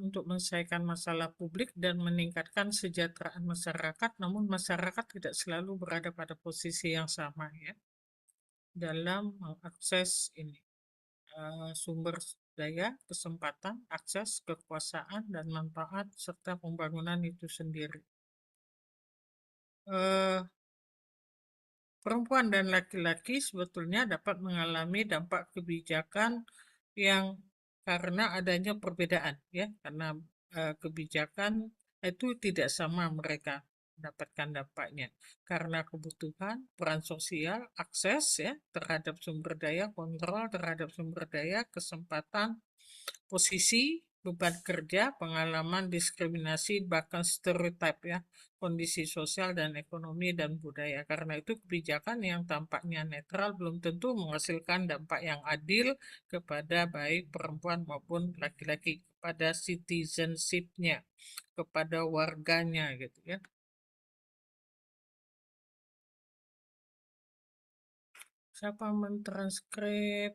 untuk menyelesaikan masalah publik dan meningkatkan kesejahteraan masyarakat, namun masyarakat tidak selalu berada pada posisi yang sama ya dalam mengakses ini sumber daya, kesempatan, akses, kekuasaan, dan manfaat serta pembangunan itu sendiri. Perempuan dan laki-laki sebetulnya dapat mengalami dampak kebijakan yang karena adanya perbedaan ya, karena kebijakan itu tidak sama mereka mendapatkan dampaknya karena kebutuhan, peran sosial, akses ya terhadap sumber daya, kontrol terhadap sumber daya, kesempatan, posisi, beban kerja, pengalaman, diskriminasi, bahkan stereotip ya, kondisi sosial dan ekonomi dan budaya. Karena itu kebijakan yang tampaknya netral belum tentu menghasilkan dampak yang adil kepada baik perempuan maupun laki-laki, kepada citizenship-nya, kepada warganya gitu ya. Siapa mentranskrip?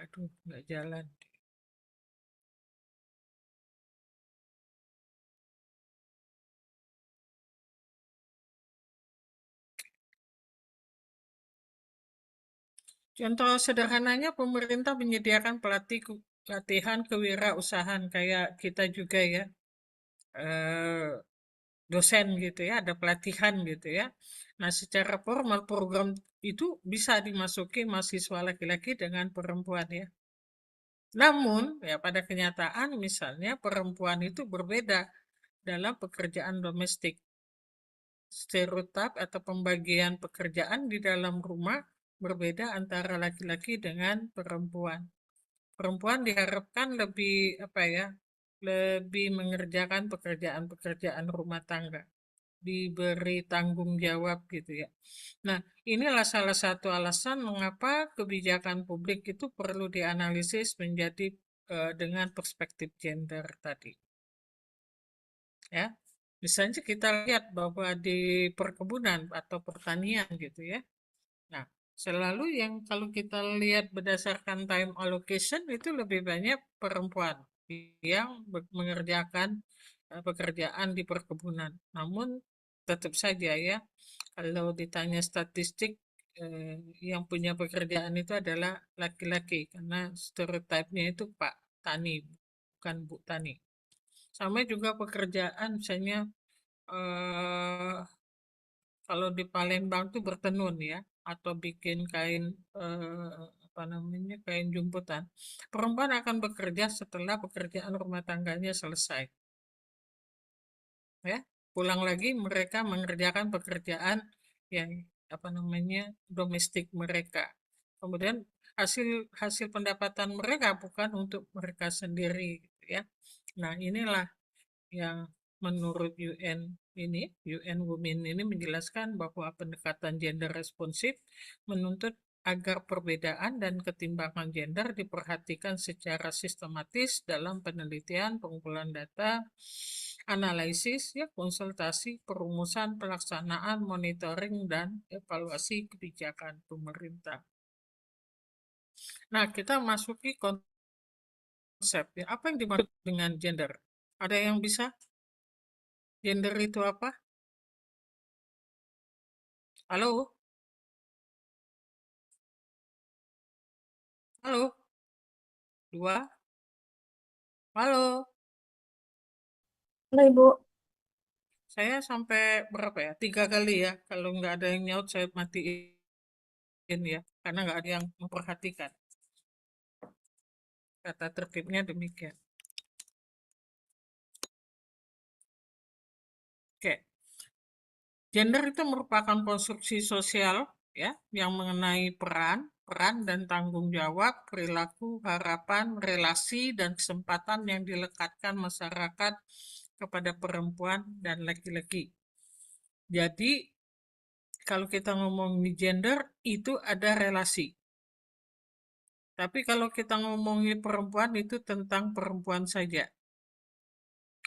Aduh, nggak jalan. Contoh sederhananya pemerintah menyediakan pelatihan kewirausahaan kayak kita juga ya, eh, dosen gitu ya, ada pelatihan gitu ya. Nah, secara formal program itu bisa dimasuki mahasiswa laki-laki dengan perempuan ya. Namun, ya pada kenyataan misalnya perempuan itu berbeda dalam pekerjaan domestik. Stereotip atau pembagian pekerjaan di dalam rumah berbeda antara laki-laki dengan perempuan. Perempuan diharapkan lebih apa ya, lebih mengerjakan pekerjaan-pekerjaan rumah tangga, diberi tanggung jawab gitu ya. Nah, inilah salah satu alasan mengapa kebijakan publik itu perlu dianalisis menjadi dengan perspektif gender tadi. Ya, misalnya kita lihat bahwa di perkebunan atau pertanian gitu ya. Nah, selalu yang kalau kita lihat berdasarkan time allocation itu lebih banyak perempuan yang mengerjakan pekerjaan di perkebunan. Namun tetap saja ya, kalau ditanya statistik yang punya pekerjaan itu adalah laki-laki karena stereotipnya itu Pak Tani, bukan Bu Tani. Sama juga pekerjaan misalnya eh, kalau di Palembang tuh bertenun ya, atau bikin kain apa namanya kain jumputan. Perempuan akan bekerja setelah pekerjaan rumah tangganya selesai. Ya, pulang lagi mereka mengerjakan pekerjaan yang apa namanya domestik mereka. Kemudian hasil hasil pendapatan mereka bukan untuk mereka sendiri, gitu ya. Nah, inilah yang menurut UN Women ini menjelaskan bahwa pendekatan gender responsif menuntut agar perbedaan dan ketimbangan gender diperhatikan secara sistematis dalam penelitian, pengumpulan data, analisis, ya, konsultasi, perumusan, pelaksanaan, monitoring, dan evaluasi kebijakan pemerintah. Nah, kita masuki konsep, ya, apa yang dimaksud dengan gender? Ada yang bisa? Gender itu apa? Halo? Halo? Dua? Halo? Halo Ibu, Saya sampai berapa ya? 3 kali ya. Kalau nggak ada yang nyaut, saya matiin ya. Karena nggak ada yang memperhatikan. Kata tertibnya demikian. Oke. Gender itu merupakan konstruksi sosial ya yang mengenai peran dan tanggung jawab, perilaku, harapan, relasi dan kesempatan yang dilekatkan masyarakat kepada perempuan dan laki-laki. Jadi kalau kita ngomong gender itu ada relasi. Tapi kalau kita ngomongin perempuan itu tentang perempuan saja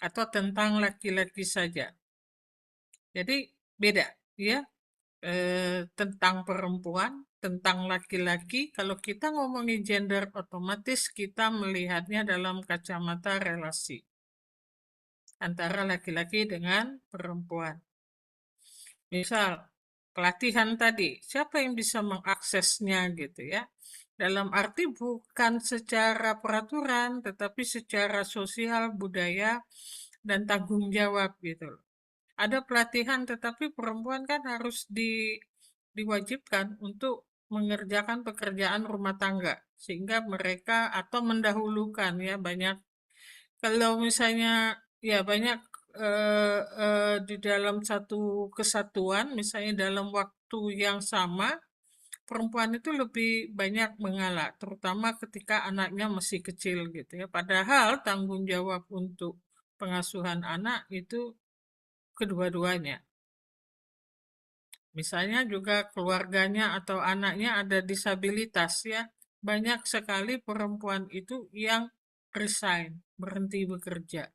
atau tentang laki-laki saja. Jadi beda ya, tentang perempuan tentang laki-laki, kalau kita ngomongin gender, otomatis kita melihatnya dalam kacamata relasi antara laki-laki dengan perempuan. Misal, pelatihan tadi, siapa yang bisa mengaksesnya gitu ya? Dalam arti bukan secara peraturan, tetapi secara sosial, budaya, dan tanggung jawab gitu loh. Ada pelatihan, tetapi perempuan kan harus diwajibkan untuk mengerjakan pekerjaan rumah tangga, sehingga mereka atau mendahulukan ya banyak kalau misalnya ya banyak di dalam satu kesatuan, misalnya dalam waktu yang sama, perempuan itu lebih banyak mengalah, terutama ketika anaknya masih kecil gitu ya. Padahal tanggung jawab untuk pengasuhan anak itu kedua-duanya. Misalnya juga keluarganya atau anaknya ada disabilitas ya. Banyak sekali perempuan itu yang resign, berhenti bekerja.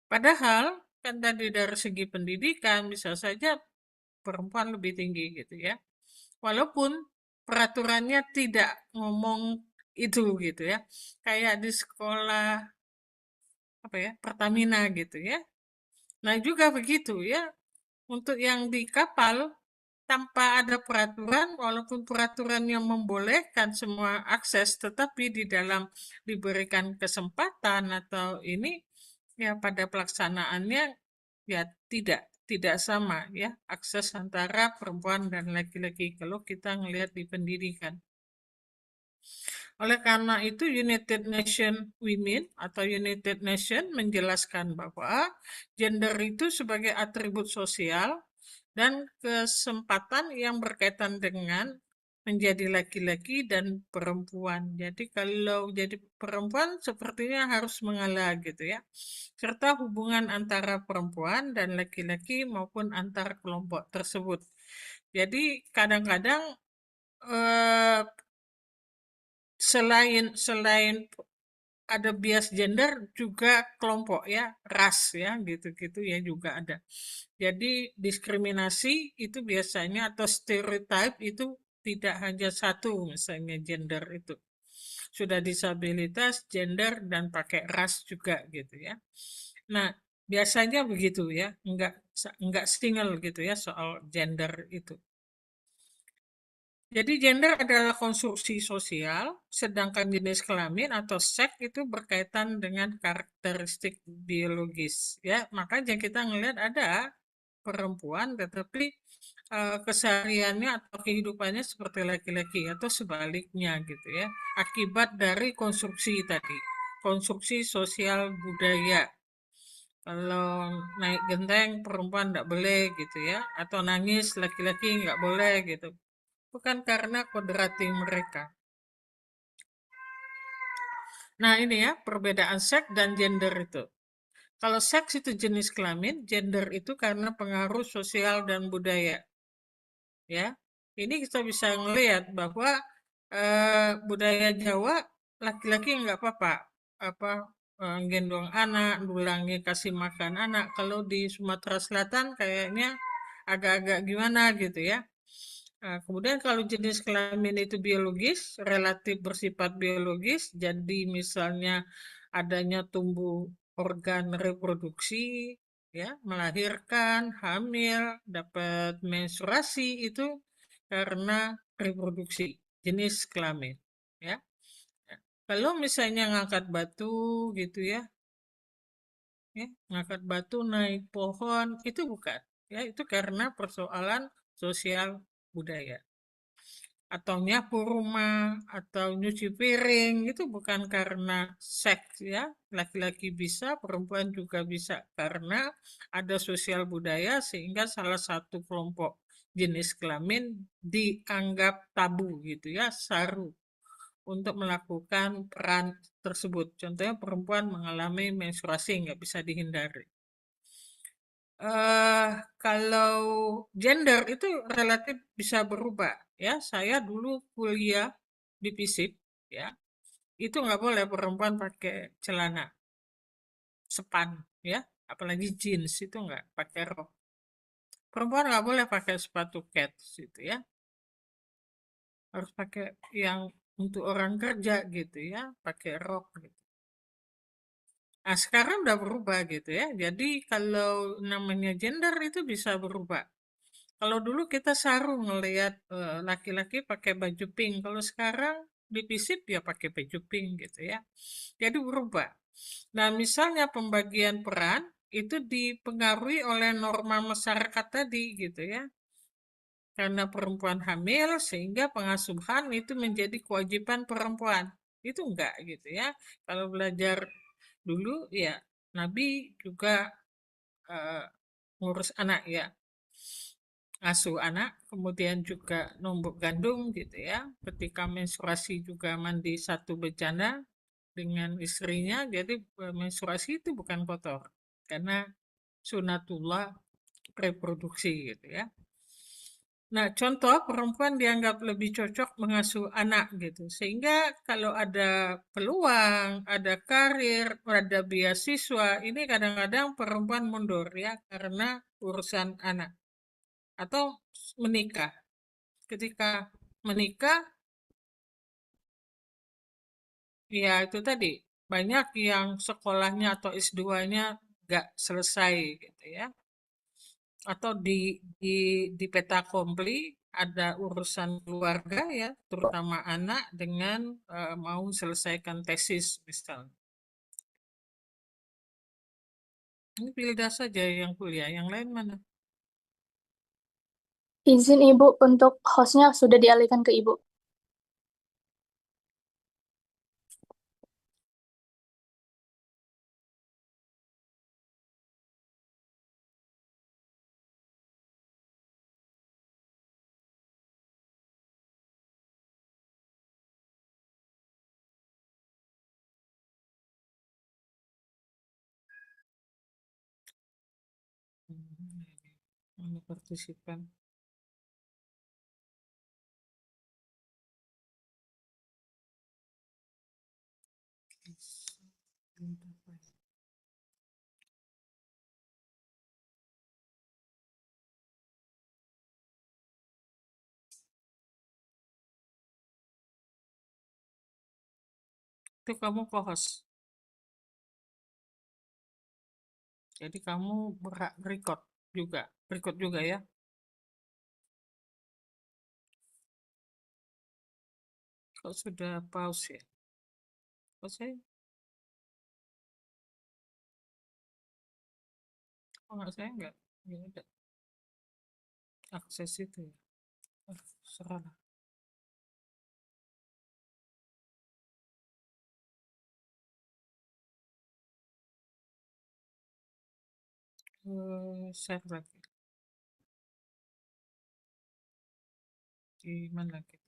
Padahal kan tadi dari segi pendidikan bisa saja perempuan lebih tinggi gitu ya. Walaupun peraturannya tidak ngomong itu gitu ya. Kayak di sekolah apa ya, Pertamina gitu ya. Nah, juga begitu ya. Untuk yang di kapal tanpa ada peraturan, walaupun peraturan yang membolehkan semua akses, tetapi di dalam diberikan kesempatan atau ini ya pada pelaksanaannya ya tidak sama ya akses antara perempuan dan laki-laki kalau kita ngelihat di pendidikan. Oleh karena itu United Nations Women atau United Nations menjelaskan bahwa gender itu sebagai atribut sosial dan kesempatan yang berkaitan dengan menjadi laki-laki dan perempuan. Jadi kalau jadi perempuan sepertinya harus mengalah gitu ya. Serta hubungan antara perempuan dan laki-laki maupun antar kelompok tersebut. Jadi kadang-kadang eh, selain ada bias gender juga kelompok ya, ras ya, gitu-gitu ya juga ada. Jadi diskriminasi itu biasanya atau stereotype itu tidak hanya satu misalnya gender itu. Sudah disabilitas, gender, dan pakai ras juga gitu ya. Nah, biasanya begitu ya, enggak single gitu ya soal gender itu. Jadi gender adalah konstruksi sosial, sedangkan jenis kelamin atau seks itu berkaitan dengan karakteristik biologis. Ya, makanya kita ngelihat ada perempuan, tetapi kesehariannya atau kehidupannya seperti laki-laki atau sebaliknya gitu ya. Akibat dari konstruksi tadi, konstruksi sosial budaya. Kalau naik genteng perempuan tidak boleh gitu ya, atau nangis laki-laki nggak boleh gitu. Bukan karena kodrati mereka. Nah ini ya perbedaan seks dan gender itu. Kalau seks itu jenis kelamin, gender itu karena pengaruh sosial dan budaya. Ya, ini kita bisa ngelihat bahwa budaya Jawa laki-laki nggak apa-apa, apa gendong anak, dulangi kasih makan anak. Kalau di Sumatera Selatan kayaknya agak-agak gimana gitu ya. Kemudian kalau jenis kelamin itu biologis, relatif bersifat biologis, jadi misalnya adanya tumbuh organ reproduksi, ya, melahirkan, hamil, dapat menstruasi itu karena reproduksi jenis kelamin, ya. Kalau misalnya ngangkat batu gitu ya, ngangkat batu naik pohon itu bukan, ya, itu karena persoalan sosial budaya. Atau nyapu rumah atau nyuci piring itu bukan karena seks ya laki-laki bisa perempuan juga bisa karena ada sosial budaya sehingga salah satu kelompok jenis kelamin dianggap tabu gitu ya saru untuk melakukan peran tersebut contohnya perempuan mengalami menstruasi nggak bisa dihindari. eh Kalau gender itu relatif bisa berubah ya. Saya dulu kuliah di FISIP ya. Itu nggak boleh perempuan pakai celana sepan ya. Apalagi jeans itu nggak pakai rok. Perempuan nggak boleh pakai sepatu kets gitu ya. harus pakai yang untuk orang kerja gitu ya, pakai rok gitu. Nah, sekarang udah berubah gitu ya. Jadi kalau namanya gender itu bisa berubah. Kalau dulu kita saru ngelihat laki-laki pakai baju pink, kalau sekarang di FISIP ya pakai baju pink gitu ya. Jadi berubah. Nah, misalnya pembagian peran itu dipengaruhi oleh norma masyarakat tadi gitu ya. Karena perempuan hamil sehingga pengasuhan itu menjadi kewajiban perempuan. Itu enggak gitu ya. Kalau belajar dulu ya Nabi juga eh, ngurus anak ya, asuh anak, kemudian juga numbuk gandum gitu ya. Ketika menstruasi juga mandi satu bejana dengan istrinya, jadi menstruasi itu bukan kotor karena sunatullah reproduksi gitu ya. Nah, contoh perempuan dianggap lebih cocok mengasuh anak gitu. Sehingga kalau ada peluang, ada karir, ada beasiswa, ini kadang-kadang perempuan mundur ya karena urusan anak atau menikah. Ketika menikah, ya itu tadi banyak yang sekolahnya atau S2-nya nggak selesai gitu ya. Atau di peta kompli ada urusan keluarga ya, terutama anak dengan mau selesaikan tesis misalnya. Ini Pilda saja yang kuliah, yang lain mana? Izin Ibu untuk hostnya sudah dialihkan ke Ibu. Mana partisipan? Itu kamu co-host. Jadi kamu record juga, record juga ya. Kok sudah pause ya? Kok saya nggak ada akses itu ya. Serah lah. Share lagi. Di mana kita?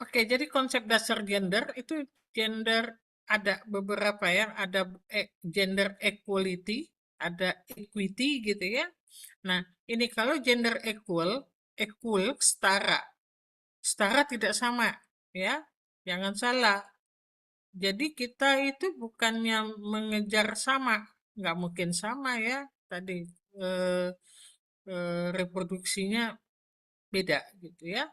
Oke, jadi konsep dasar gender itu gender ada beberapa ya, ada gender equality, ada equity gitu ya. Nah, ini kalau gender equal setara, setara tidak sama ya, jangan salah. Jadi kita itu bukannya mengejar sama, nggak mungkin sama ya. Tadi eh, reproduksinya beda gitu ya.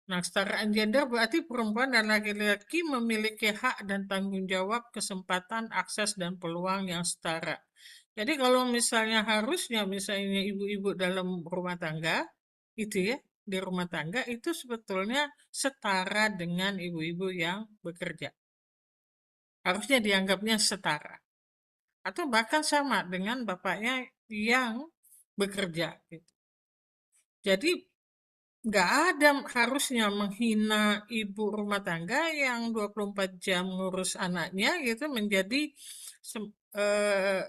Nah, kesetaraan gender berarti perempuan dan laki-laki memiliki hak dan tanggung jawab, kesempatan, akses, dan peluang yang setara. Jadi kalau misalnya harusnya misalnya ibu-ibu dalam rumah tangga, itu ya, di rumah tangga itu sebetulnya setara dengan ibu-ibu yang bekerja. Harusnya dianggapnya setara. Atau bahkan sama dengan bapaknya yang bekerja. Gitu. Jadi nggak ada harusnya menghina ibu rumah tangga yang 24 jam ngurus anaknya gitu eh,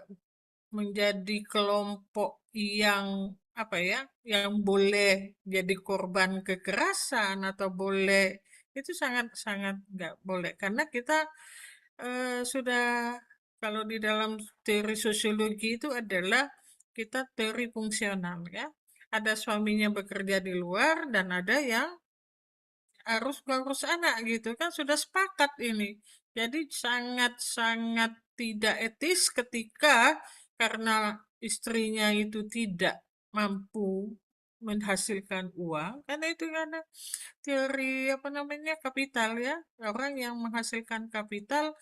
menjadi kelompok yang apa ya, yang boleh jadi korban kekerasan atau boleh itu sangat-sangat nggak boleh karena kita sudah kalau di dalam teori sosiologi itu adalah kita teori fungsional ya. Ada suaminya bekerja di luar dan ada yang harus ngurus anak gitu kan sudah sepakat ini. Jadi sangat-sangat tidak etis ketika karena istrinya itu tidak mampu menghasilkan uang, karena itu karena teori apa namanya kapital ya, orang yang menghasilkan kapital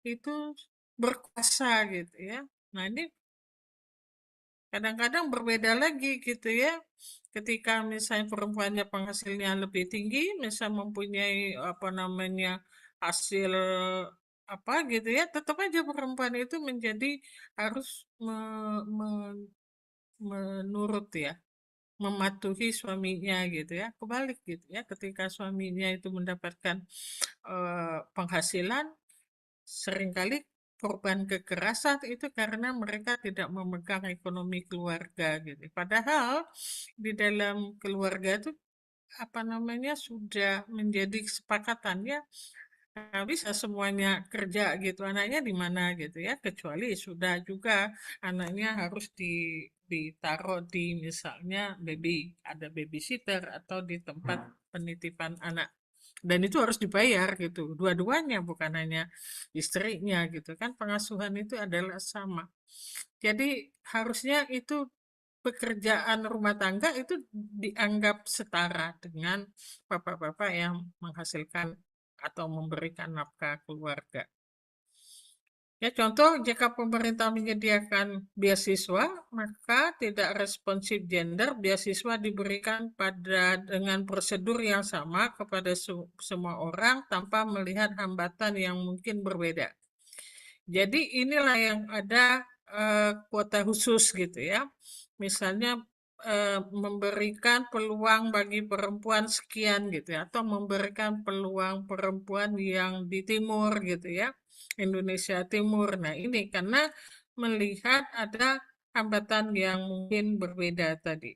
itu berkuasa gitu ya. Nah ini kadang-kadang berbeda lagi gitu ya. Ketika misalnya perempuannya penghasilnya lebih tinggi, misalnya mempunyai apa namanya hasil apa gitu ya, tetap aja perempuan itu menjadi harus menurut ya, mematuhi suaminya gitu ya. Kebalik gitu ya, ketika suaminya itu mendapatkan penghasilan, seringkali korban kekerasan itu karena mereka tidak memegang ekonomi keluarga gitu. Padahal di dalam keluarga itu apa namanya sudah menjadi kesepakatan ya, nggak bisa semuanya kerja gitu, anaknya di mana gitu ya, kecuali sudah juga anaknya harus ditaruh di misalnya ada babysitter atau di tempat penitipan anak, dan itu harus dibayar gitu, dua-duanya bukan hanya istrinya gitu kan, pengasuhan itu adalah sama. Jadi harusnya itu pekerjaan rumah tangga itu dianggap setara dengan bapak-bapak yang menghasilkan atau memberikan nafkah keluarga. Ya, contoh jika pemerintah menyediakan beasiswa, maka tidak responsif gender, beasiswa diberikan pada dengan prosedur yang sama kepada semua orang tanpa melihat hambatan yang mungkin berbeda. Jadi inilah yang ada kuota khusus gitu ya. Misalnya memberikan peluang bagi perempuan sekian gitu ya, atau memberikan peluang perempuan yang di timur gitu ya, Indonesia Timur. Nah ini karena melihat ada hambatan yang mungkin berbeda tadi.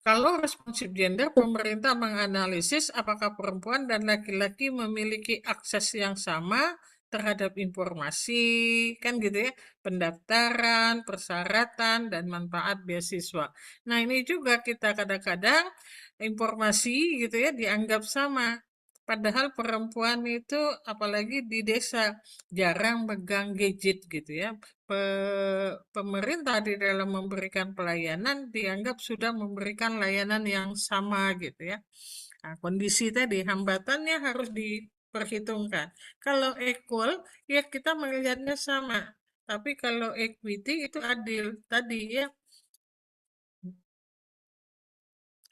Kalau responsif gender, pemerintah menganalisis apakah perempuan dan laki-laki memiliki akses yang sama terhadap informasi, kan gitu ya, pendaftaran, persyaratan, dan manfaat beasiswa. Nah, ini juga kita kadang-kadang informasi gitu ya dianggap sama. Padahal perempuan itu apalagi di desa jarang megang gadget gitu ya. Pemerintah di dalam memberikan pelayanan dianggap sudah memberikan layanan yang sama gitu ya. Nah, kondisi tadi hambatannya harus diperhitungkan. Kalau equal ya kita melihatnya sama. Tapi kalau equity itu adil tadi ya.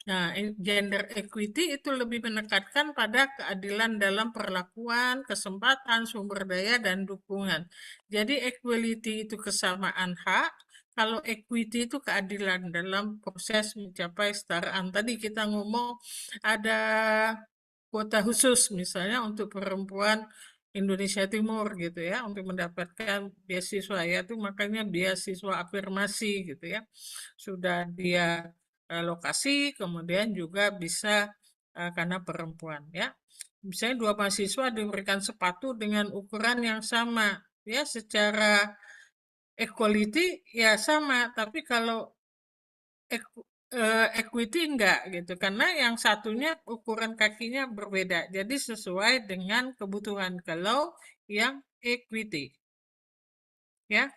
Nah, gender equity itu lebih menekankan pada keadilan dalam perlakuan, kesempatan, sumber daya, dan dukungan. Jadi equality itu kesamaan hak, kalau equity itu keadilan dalam proses mencapai kesetaraan. Tadi kita ngomong ada kuota khusus misalnya untuk perempuan Indonesia Timur gitu ya, untuk mendapatkan beasiswa ya, itu makanya beasiswa afirmasi gitu ya. Sudah dia lokasi, kemudian juga bisa karena perempuan ya. Misalnya dua mahasiswa diberikan sepatu dengan ukuran yang sama, ya secara equality ya sama, tapi kalau equity enggak gitu, karena yang satunya ukuran kakinya berbeda, jadi sesuai dengan kebutuhan. Kalau yang equity ya,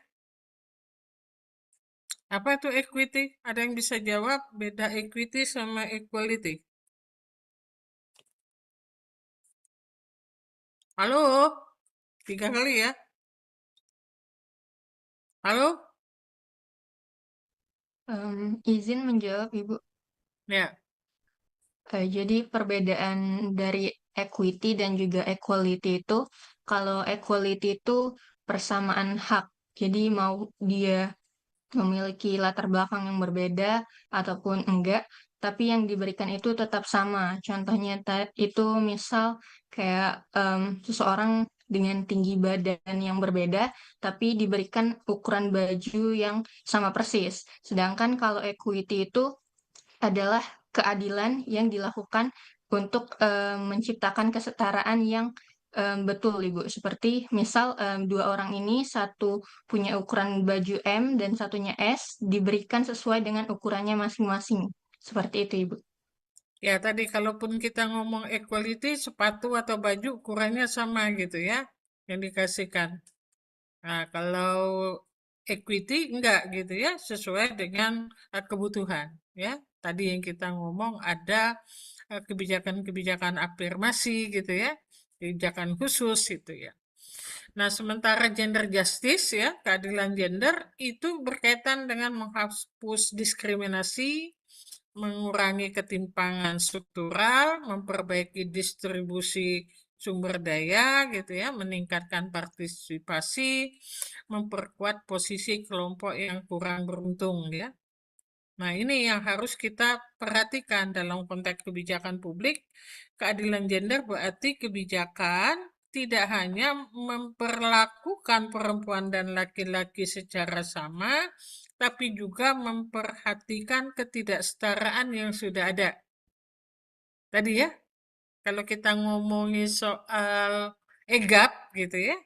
apa itu equity? Ada yang bisa jawab beda equity sama equality? Halo, 3 kali ya. Halo, Izin menjawab, Ibu. ya. Jadi perbedaan dari equity dan juga equality itu, kalau equality itu persamaan hak. Jadi mau dia memiliki latar belakang yang berbeda ataupun enggak, tapi yang diberikan itu tetap sama. Contohnya itu misal kayak seseorang dengan tinggi badan yang berbeda, tapi diberikan ukuran baju yang sama persis. Sedangkan kalau equity itu adalah keadilan yang dilakukan untuk menciptakan kesetaraan yang betul, Ibu. Seperti misal dua orang ini satu punya ukuran baju M dan satunya S, diberikan sesuai dengan ukurannya masing-masing. Seperti itu, Ibu. Ya, tadi kalaupun kita ngomong equality, sepatu atau baju ukurannya sama gitu ya, yang dikasihkan. Nah, kalau equity enggak gitu ya, sesuai dengan kebutuhan ya. Tadi yang kita ngomong ada kebijakan-kebijakan afirmasi gitu ya, kebijakan khusus gitu ya. Nah, sementara gender justice ya, keadilan gender itu berkaitan dengan menghapus diskriminasi, mengurangi ketimpangan struktural, memperbaiki distribusi sumber daya gitu ya, meningkatkan partisipasi, memperkuat posisi kelompok yang kurang beruntung ya. Nah, ini yang harus kita perhatikan dalam konteks kebijakan publik. Keadilan gender berarti kebijakan tidak hanya memperlakukan perempuan dan laki-laki secara sama, tapi juga memperhatikan ketidaksetaraan yang sudah ada. Tadi ya, kalau kita ngomongin soal EGAP gitu ya,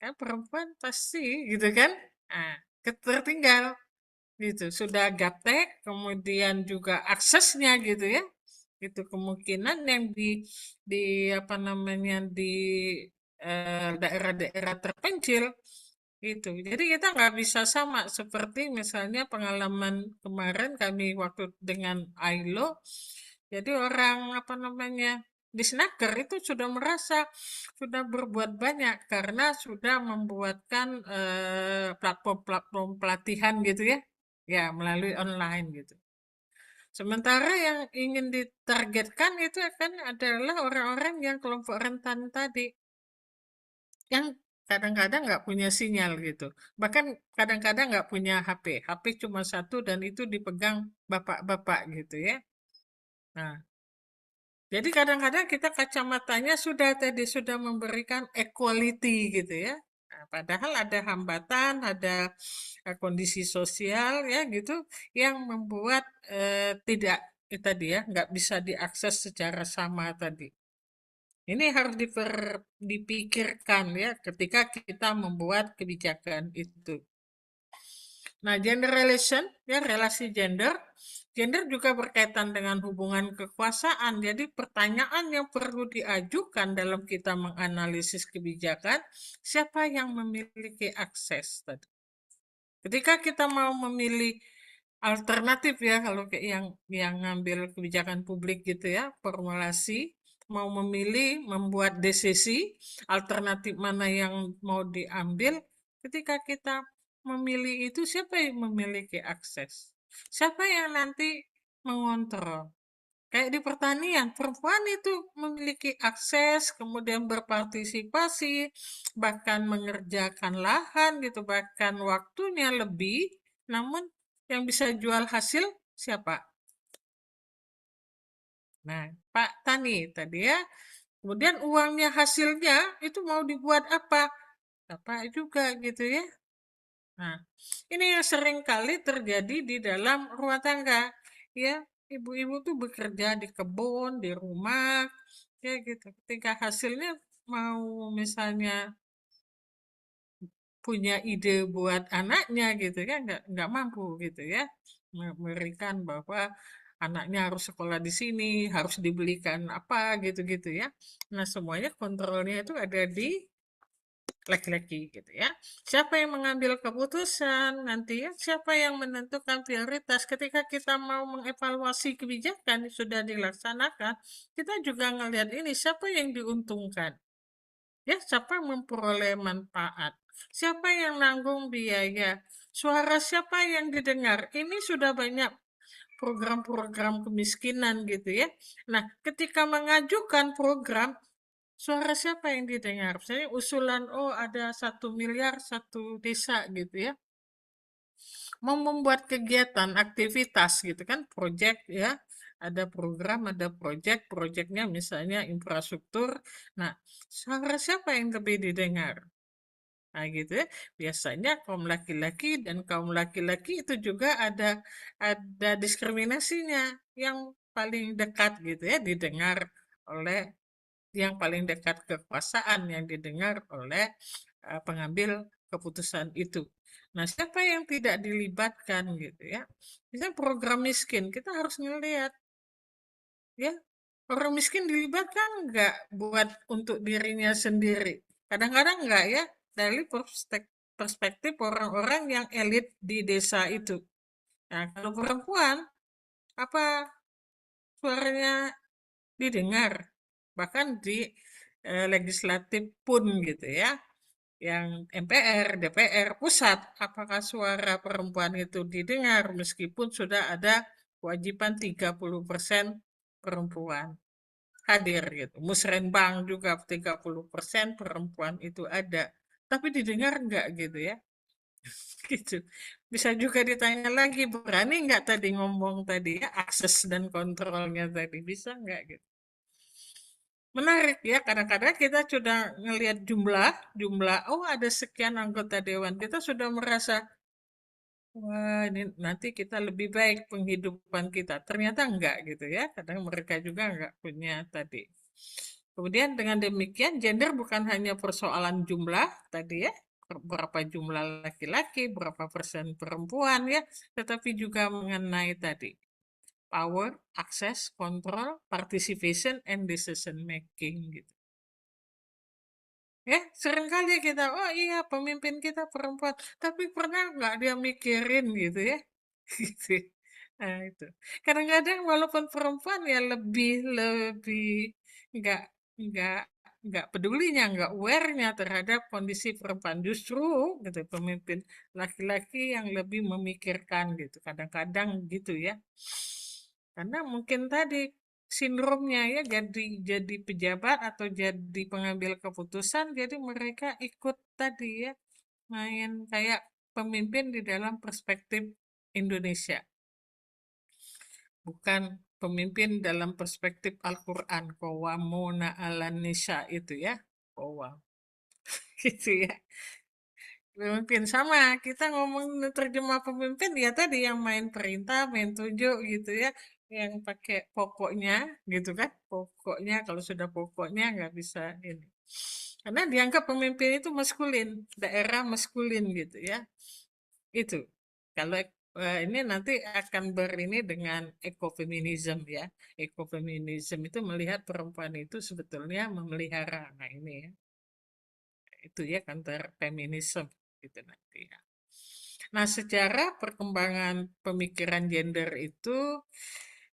kan perempuan pasti gitu kan, nah, tertinggal gitu. Sudah gaptek, kemudian juga aksesnya gitu ya. Itu kemungkinan yang di apa namanya di daerah-daerah terpencil itu. Jadi kita nggak bisa sama seperti misalnya pengalaman kemarin kami waktu dengan ILO. Jadi orang apa namanya di Snaker itu sudah merasa sudah berbuat banyak karena sudah membuatkan platform-platform pelatihan gitu ya. Ya, melalui online gitu. Sementara yang ingin ditargetkan itu akan adalah orang-orang yang kelompok rentan tadi, yang kadang-kadang nggak punya sinyal gitu. Bahkan kadang-kadang nggak punya HP. HP cuma satu dan itu dipegang bapak-bapak gitu ya. Nah, jadi kadang-kadang kita kacamatanya sudah memberikan equality gitu ya. Nah, padahal ada hambatan, ada kondisi sosial ya gitu yang membuat tidak tadi ya nggak bisa diakses secara sama tadi. Ini harus dipikirkan ya ketika kita membuat kebijakan itu. Nah, gender relation, ya relasi gender, gender juga berkaitan dengan hubungan kekuasaan. Jadi pertanyaan yang perlu diajukan dalam kita menganalisis kebijakan, siapa yang memiliki akses tadi. Ketika kita mau memilih alternatif ya, kalau kayak yang ngambil kebijakan publik gitu ya, formulasi, mau memilih, membuat desisi, alternatif mana yang mau diambil, ketika kita memilih itu, siapa yang memiliki akses? Siapa yang nanti mengontrol? Kayak di pertanian, perempuan itu memiliki akses, kemudian berpartisipasi, bahkan mengerjakan lahan gitu, bahkan waktunya lebih, namun yang bisa jual hasil siapa? Nah, Pak Tani tadi ya. Kemudian uangnya hasilnya itu mau dibuat apa? Apa juga gitu ya. Nah, ini yang sering kali terjadi di dalam rumah tangga. Ya, ibu-ibu tuh bekerja di kebun, di rumah, ya gitu. Ketika hasilnya mau misalnya punya ide buat anaknya gitu ya, nggak mampu gitu ya. Memberikan bahwa anaknya harus sekolah di sini, harus dibelikan apa gitu-gitu ya. Nah, semuanya kontrolnya itu ada di laki-laki gitu ya. Siapa yang mengambil keputusan nanti ya, siapa yang menentukan prioritas ketika kita mau mengevaluasi kebijakan yang sudah dilaksanakan, kita juga ngelihat ini siapa yang diuntungkan. Ya, siapa yang memperoleh manfaat? Siapa yang nanggung biaya? Suara siapa yang didengar? Ini sudah banyak program-program kemiskinan gitu ya. Nah, ketika mengajukan program, suara siapa yang didengar? Misalnya usulan, oh ada 1 miliar satu desa gitu ya. Mau membuat kegiatan, aktivitas gitu kan, proyek ya. Ada program, ada proyek, proyeknya misalnya infrastruktur. Nah, suara siapa yang lebih didengar? Nah, gitu ya. Biasanya kaum laki-laki dan kaum laki-laki itu juga ada diskriminasinya yang paling dekat gitu ya didengar oleh yang paling dekat kekuasaan yang didengar oleh pengambil keputusan itu. Nah, siapa yang tidak dilibatkan gitu ya? Misalnya program miskin, kita harus melihat ya orang miskin dilibatkan nggak buat untuk dirinya sendiri. Kadang-kadang nggak ya dari perspektif perspektif orang-orang yang elit di desa itu. Nah, kalau perempuan, apa suaranya didengar, bahkan di legislatif pun gitu ya, yang MPR, DPR, pusat, apakah suara perempuan itu didengar meskipun sudah ada kewajiban 30% perempuan hadir gitu. Musrenbang juga 30% perempuan itu ada. Tapi didengar enggak gitu ya. Gitu. Bisa juga ditanya lagi, berani nggak tadi ngomong tadi ya, akses dan kontrolnya tadi, bisa nggak gitu. Menarik ya, kadang-kadang kita sudah ngelihat jumlah, oh ada sekian anggota dewan, kita sudah merasa, wah ini nanti kita lebih baik penghidupan kita. Ternyata enggak gitu ya, kadang mereka juga enggak punya tadi. Kemudian dengan demikian, gender bukan hanya persoalan jumlah tadi ya, berapa jumlah laki-laki, berapa persen perempuan ya, tetapi juga mengenai tadi power, access, control, participation, and decision making gitu. Ya, seringkali kita, oh iya pemimpin kita perempuan, tapi pernah nggak dia mikirin gitu ya, gitu. Nah itu, kadang-kadang walaupun perempuan ya lebih lebih nggak nggak nggak pedulinya, nggak awarenya terhadap kondisi perempuan. Justru gitu pemimpin laki-laki yang lebih memikirkan gitu, kadang-kadang gitu ya. Karena mungkin tadi sindromnya ya jadi pejabat atau jadi pengambil keputusan, jadi mereka ikut tadi ya main kayak pemimpin di dalam perspektif Indonesia, bukan pemimpin dalam perspektif Al-Quran, qawwamuna 'alan nisa itu ya, qawwam gitu ya. Pemimpin sama, kita ngomong terjemah pemimpin ya tadi yang main perintah, main tunjuk gitu ya, yang pakai pokoknya gitu kan, pokoknya kalau sudah pokoknya nggak bisa ini. Karena dianggap pemimpin itu maskulin, daerah maskulin gitu ya. Itu. Kalau ini nanti akan berini dengan ekofeminisme ya. Ekofeminisme itu melihat perempuan itu sebetulnya memelihara. Nah ini ya, itu ya counter feminisme gitu nanti ya. Nah, secara perkembangan pemikiran gender itu,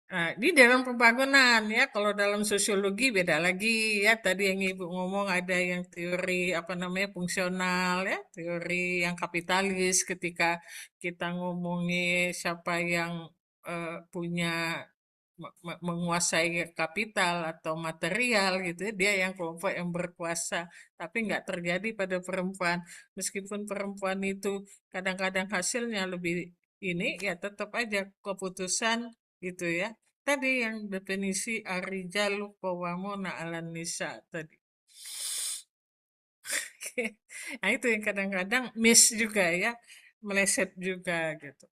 nah, di dalam pembangunan ya, kalau dalam sosiologi beda lagi ya. Tadi yang Ibu ngomong ada yang teori apa namanya fungsional ya, teori yang kapitalis ketika kita ngomongin siapa yang punya menguasai kapital atau material gitu ya, dia yang kelompok yang berkuasa, tapi nggak terjadi pada perempuan. Meskipun perempuan itu kadang-kadang hasilnya lebih ini, ya tetap aja keputusan gitu ya. Tadi yang definisi ar-rijalu qawwamuna 'alan nisa tadi. Nah, itu yang kadang-kadang miss juga ya, meleset juga gitu.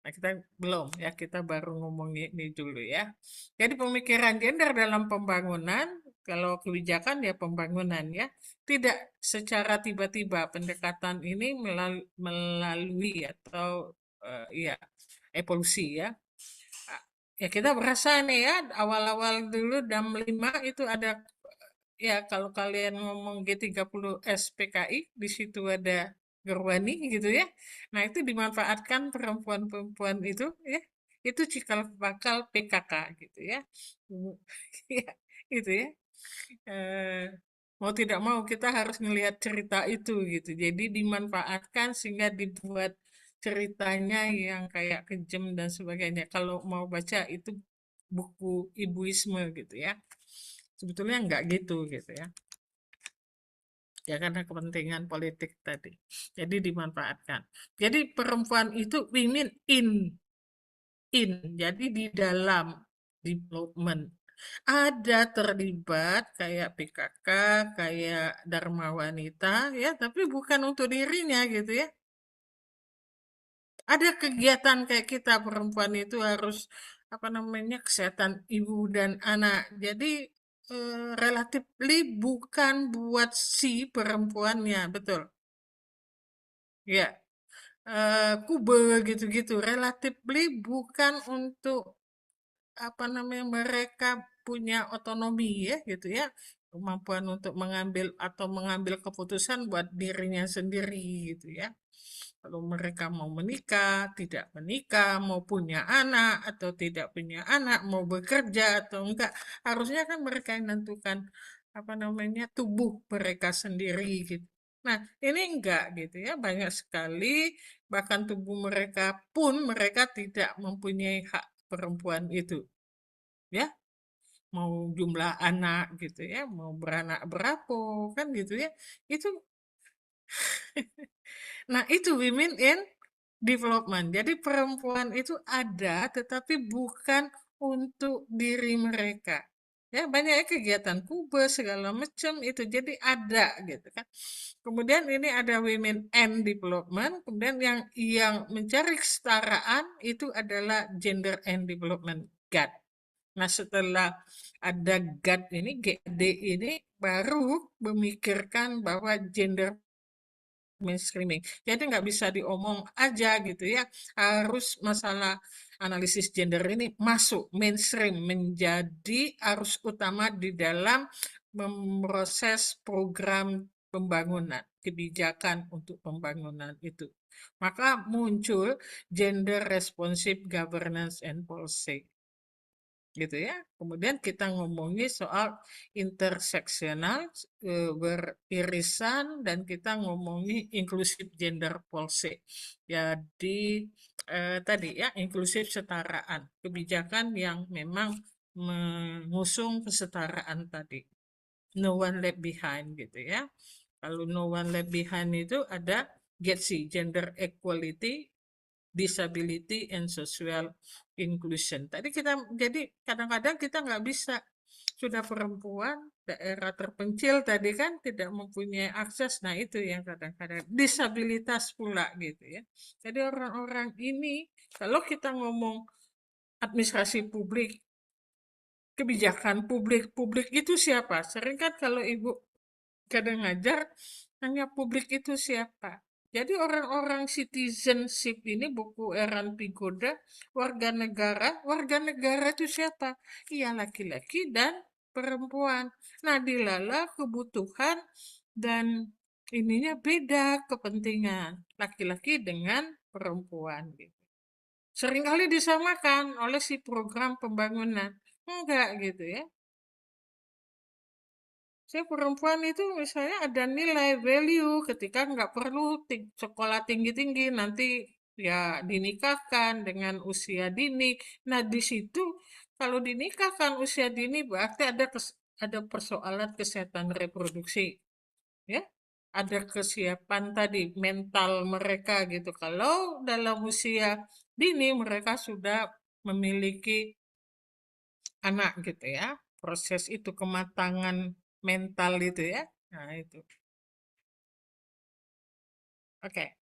Nah, kita belum ya, kita baru ngomong ini dulu ya. Jadi pemikiran gender dalam pembangunan, kalau kebijakan ya pembangunan ya, tidak secara tiba-tiba pendekatan ini melalui atau ya evolusi ya. Ya kita berasa nih ya, awal-awal dulu DAM 5 itu ada ya kalau kalian ngomong G30 SPKI, di situ ada Gerwani gitu ya. Nah, itu dimanfaatkan perempuan-perempuan itu ya. Itu cikal bakal PKK gitu ya. Ya, itu ya. Eh, mau tidak mau kita harus melihat cerita itu gitu. Jadi dimanfaatkan sehingga dibuat ceritanya yang kayak kejem dan sebagainya. Kalau mau baca itu buku ibuisme gitu ya. Sebetulnya enggak gitu gitu ya. Ya karena kepentingan politik tadi. Jadi dimanfaatkan. Jadi perempuan itu women in. Jadi di dalam development ada terlibat kayak PKK, kayak Dharma Wanita ya, tapi bukan untuk dirinya gitu ya. Ada kegiatan kayak kita perempuan itu harus apa namanya kesehatan ibu dan anak. Jadi relatifly bukan buat si perempuannya, betul. Ya, kube gitu-gitu. Relatifly bukan untuk apa namanya mereka punya otonomi ya gitu ya. kemampuan untuk mengambil keputusan buat dirinya sendiri gitu ya. Kalau mereka mau menikah, tidak menikah, mau punya anak atau tidak punya anak, mau bekerja atau enggak, harusnya kan mereka yang menentukan apa namanya tubuh mereka sendiri gitu. Nah, ini enggak gitu ya. Banyak sekali bahkan tubuh mereka pun mereka tidak mempunyai hak perempuan itu. Ya, mau jumlah anak gitu ya, mau beranak berapa kan gitu ya. Itu nah itu women in development. Jadi perempuan itu ada tetapi bukan untuk diri mereka. Ya, banyak kegiatan kubus segala macam itu jadi ada gitu kan. Kemudian ini ada women and development, kemudian yang mencari kesetaraan itu adalah gender and development GAD. Nah, setelah ada GAD ini, GD ini baru memikirkan bahwa gender mainstreaming. Jadi nggak bisa diomong aja gitu ya. Harus masalah analisis gender ini masuk mainstream menjadi arus utama di dalam memproses program pembangunan, kebijakan untuk pembangunan itu. Maka muncul gender responsive governance and policy gitu ya. Kemudian kita ngomongin soal interseksional, beririsan, dan kita ngomongin inklusif gender policy. Jadi tadi ya inklusif kesetaraan, kebijakan yang memang mengusung kesetaraan tadi. No one left behind gitu ya. Kalau no one left behind itu ada GEDSI, gender equality, disability and social inclusion. Tadi kita jadi kadang-kadang kita nggak bisa sudah perempuan daerah terpencil tadi kan tidak mempunyai akses. Nah itu yang kadang-kadang disabilitas pula gitu ya. Jadi orang-orang ini kalau kita ngomong administrasi publik, kebijakan publik itu siapa? Sering kan kalau ibu kadang ngajar hanya publik itu siapa. Jadi orang-orang citizenship ini buku Eran Pigoda, warga negara itu siapa? Iya laki-laki dan perempuan. Nah dilala kebutuhan dan ininya beda kepentingan laki-laki dengan perempuan gitu. Seringkali disamakan oleh si program pembangunan. Enggak gitu ya. Saya perempuan itu misalnya ada nilai value ketika nggak perlu sekolah tinggi-tinggi nanti ya dinikahkan dengan usia dini. Nah di situ kalau dinikahkan usia dini berarti ada persoalan kesehatan reproduksi, ya. Ada kesiapan tadi mental mereka gitu. Kalau dalam usia dini mereka sudah memiliki anak gitu ya. Proses itu kematangan mental itu ya. Nah, itu. Oke.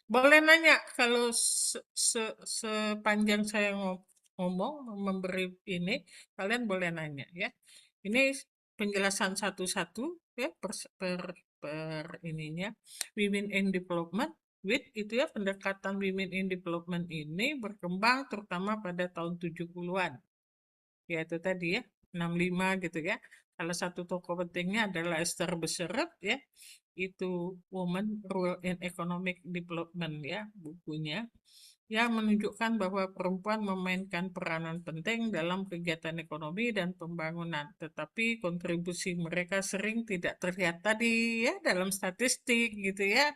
Boleh nanya kalau sepanjang saya ngomong memberi ini, kalian boleh nanya ya. Ini penjelasan satu-satu ya per ininya. Women in Development with itu ya pendekatan Women in Development ini berkembang terutama pada tahun 70-an. Ya itu tadi ya, 65 gitu ya. Salah satu tokoh pentingnya adalah Esther Beseret ya. Itu Women, Rule and Economic Development ya bukunya. Yang menunjukkan bahwa perempuan memainkan peranan penting dalam kegiatan ekonomi dan pembangunan. Tetapi kontribusi mereka sering tidak terlihat tadi ya dalam statistik gitu ya.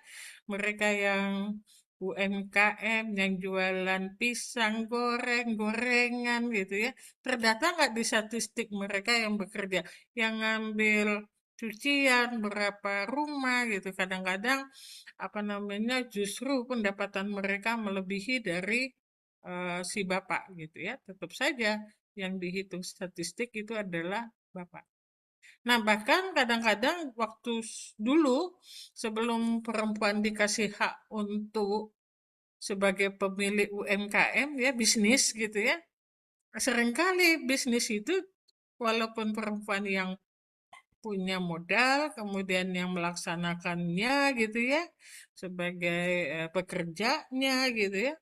Mereka yang UMKM yang jualan pisang goreng, gorengan gitu ya. Terdata nggak di statistik mereka yang bekerja, yang ngambil cucian berapa rumah gitu. Kadang-kadang apa namanya justru pendapatan mereka melebihi dari si bapak gitu ya. Tetap saja yang dihitung statistik itu adalah bapak. Nah, bahkan kadang-kadang waktu dulu sebelum perempuan dikasih hak untuk sebagai pemilik UMKM ya bisnis gitu ya. Seringkali bisnis itu walaupun perempuan yang punya modal, kemudian yang melaksanakannya gitu ya, sebagai pekerjanya gitu ya.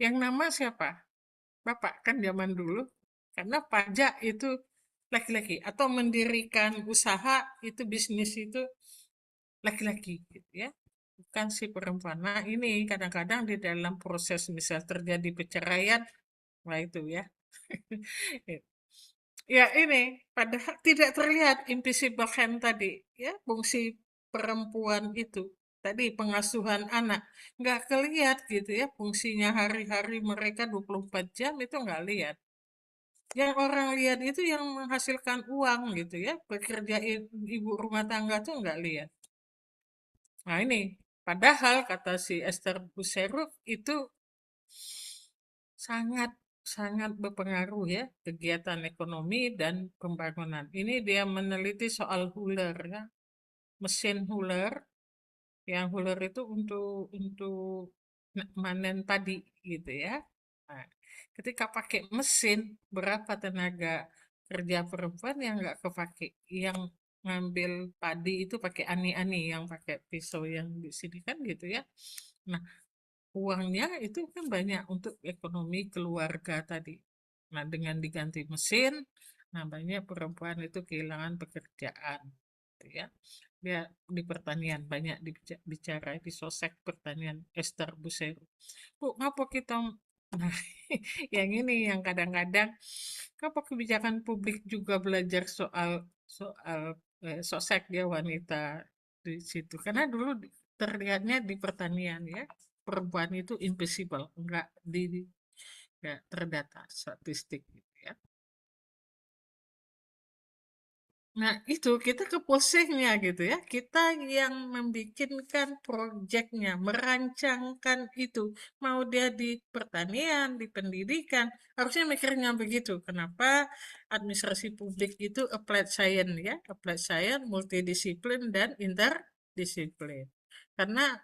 Yang nama siapa? Bapak kan zaman dulu. Karena pajak itu laki-laki, atau mendirikan usaha itu bisnis itu laki-laki gitu ya, bukan si perempuan. Nah ini kadang-kadang di dalam proses misal terjadi perceraian, wah itu ya. Ya ini, padahal tidak terlihat invisible hand tadi, ya fungsi perempuan itu. Tadi pengasuhan anak, nggak kelihat gitu ya, fungsinya hari-hari mereka 24 jam itu nggak lihat. Yang orang lihat itu yang menghasilkan uang gitu ya, pekerja ibu rumah tangga tuh nggak lihat. Nah ini, padahal kata si Esther Buseruk itu sangat sangat berpengaruh ya kegiatan ekonomi dan pembangunan. Ini dia meneliti soal huler ya, mesin huler. Yang huler itu untuk manen padi gitu ya. Nah, ketika pakai mesin, berapa tenaga kerja perempuan yang nggak kepake? Yang ngambil padi itu pakai ani-ani, yang pakai pisau yang di sini kan gitu ya. Nah, uangnya itu kan banyak untuk ekonomi keluarga tadi. Nah, dengan diganti mesin, nah banyak perempuan itu kehilangan pekerjaan. Gitu ya. Dia di pertanian banyak bicara di sosek pertanian Esther Buseru. Bu, ngapa kita nah, yang ini yang kadang-kadang apa kebijakan publik juga belajar soal soal sosek dia wanita di situ. Karena dulu terlihatnya di pertanian ya perempuan itu invisible, enggak terdata statistik gitu ya. Nah, itu kita ke posisinya gitu ya. Kita yang membikinkan proyeknya, merancangkan itu. Mau dia di pertanian, di pendidikan, harusnya mikirnya begitu. Kenapa administrasi publik itu applied science ya, applied science, multidisiplin dan interdisiplin. Karena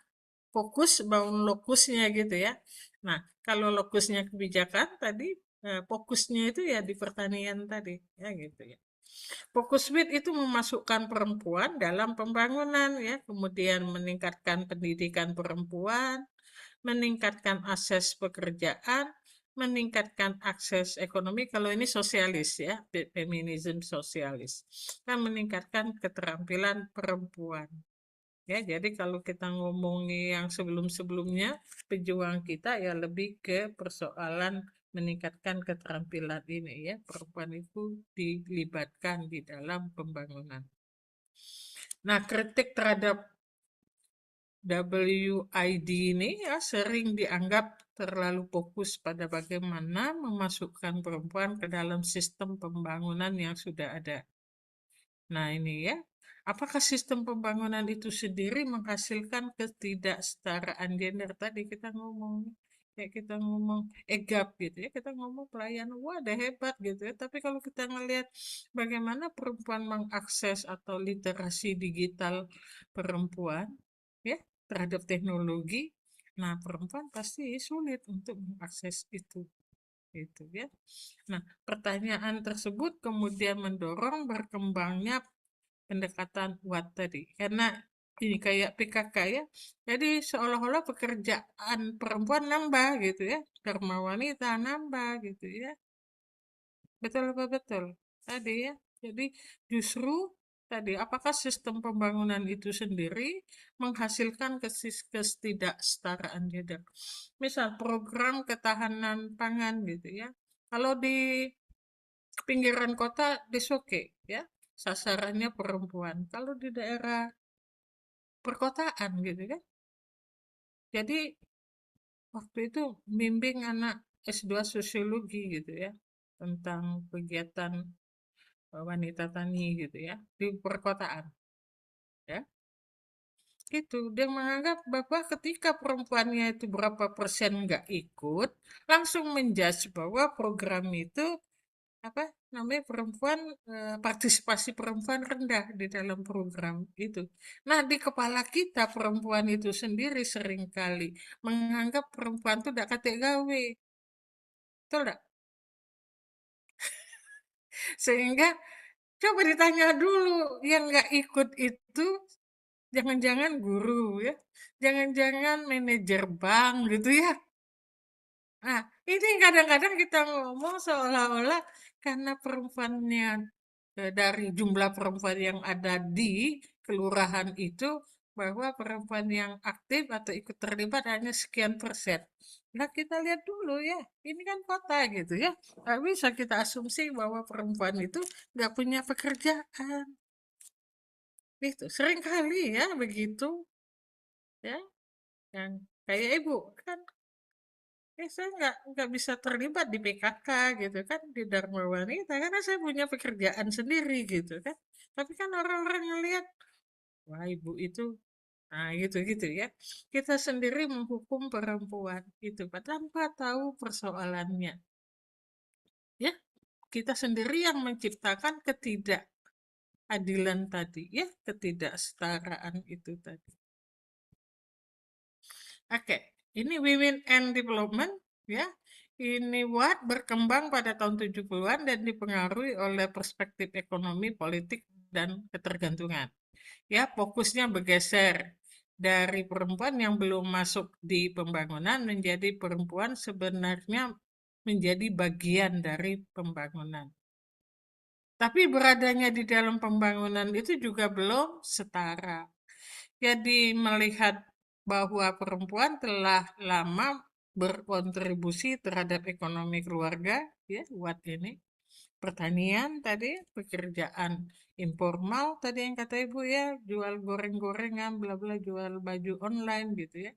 fokus bangun lokusnya gitu ya. Nah, kalau lokusnya kebijakan tadi, fokusnya itu ya di pertanian tadi, ya gitu ya. Fokus WIT itu memasukkan perempuan dalam pembangunan ya, kemudian meningkatkan pendidikan perempuan, meningkatkan akses pekerjaan, meningkatkan akses ekonomi. Kalau ini sosialis ya, feminisme sosialis. Dan meningkatkan keterampilan perempuan. Ya, jadi kalau kita ngomongin yang sebelum-sebelumnya, pejuang kita ya lebih ke persoalan meningkatkan keterampilan ini ya. Perempuan itu dilibatkan di dalam pembangunan. Nah, kritik terhadap WID ini ya sering dianggap terlalu fokus pada bagaimana memasukkan perempuan ke dalam sistem pembangunan yang sudah ada. Nah, ini ya. Apakah sistem pembangunan itu sendiri menghasilkan ketidaksetaraan gender? Tadi kita ngomong, kayak kita ngomong gap gitu ya, kita ngomong pelayanan, wah ada hebat gitu ya. Tapi kalau kita ngelihat bagaimana perempuan mengakses atau literasi digital perempuan ya terhadap teknologi, nah perempuan pasti sulit untuk mengakses itu ya. Nah, pertanyaan tersebut kemudian mendorong berkembangnya pendekatan Watt tadi. Karena ini kayak PKK ya. Jadi seolah-olah pekerjaan perempuan nambah gitu ya. Dharma wanita nambah gitu ya. Betul apa betul? Tadi ya. Jadi justru tadi apakah sistem pembangunan itu sendiri menghasilkan ketidaksetaraan gender. Misal program ketahanan pangan gitu ya. Kalau di pinggiran kota disoke ya sasarannya perempuan. Kalau di daerah perkotaan gitu kan. Jadi waktu itu bimbing anak S2 sosiologi gitu ya tentang kegiatan wanita tani gitu ya di perkotaan ya. Itu dia menganggap bahwa ketika perempuannya itu berapa persen nggak ikut, langsung menjudge bahwa program itu apa namanya perempuan partisipasi perempuan rendah di dalam program itu. Nah, di kepala kita perempuan itu sendiri seringkali menganggap perempuan itu tidak kate gawe. Betul tidak? Sehingga coba ditanya dulu yang nggak ikut itu jangan-jangan guru ya. Jangan-jangan manajer bank gitu ya. Nah, ini kadang-kadang kita ngomong seolah-olah karena perempuannya dari jumlah perempuan yang ada di kelurahan itu, bahwa perempuan yang aktif atau ikut terlibat hanya sekian persen. Nah, kita lihat dulu ya, ini kan kota gitu ya. Nggak bisa kita asumsi bahwa perempuan itu nggak punya pekerjaan. Itu sering kali ya begitu ya. Yang kayak ibu kan, saya nggak bisa terlibat di PKK gitu kan, di Dharma Wanita karena saya punya pekerjaan sendiri gitu kan. Tapi kan orang-orang ngelihat, wah ibu itu, nah gitu-gitu ya. Kita sendiri menghukum perempuan itu tanpa tahu persoalannya. Ya, kita sendiri yang menciptakan ketidakadilan tadi ya, ketidaksetaraan itu tadi. Oke, ini Women and Development ya. Ini berkembang pada tahun 70-an dan dipengaruhi oleh perspektif ekonomi, politik, dan ketergantungan. Ya, fokusnya bergeser dari perempuan yang belum masuk di pembangunan menjadi perempuan sebenarnya menjadi bagian dari pembangunan. Tapi beradanya di dalam pembangunan itu juga belum setara. Jadi melihat bahwa perempuan telah lama berkontribusi terhadap ekonomi keluarga, ya, buat ini pertanian tadi, pekerjaan informal tadi yang kata ibu ya, jual goreng-gorengan, bla bla, jual baju online gitu ya.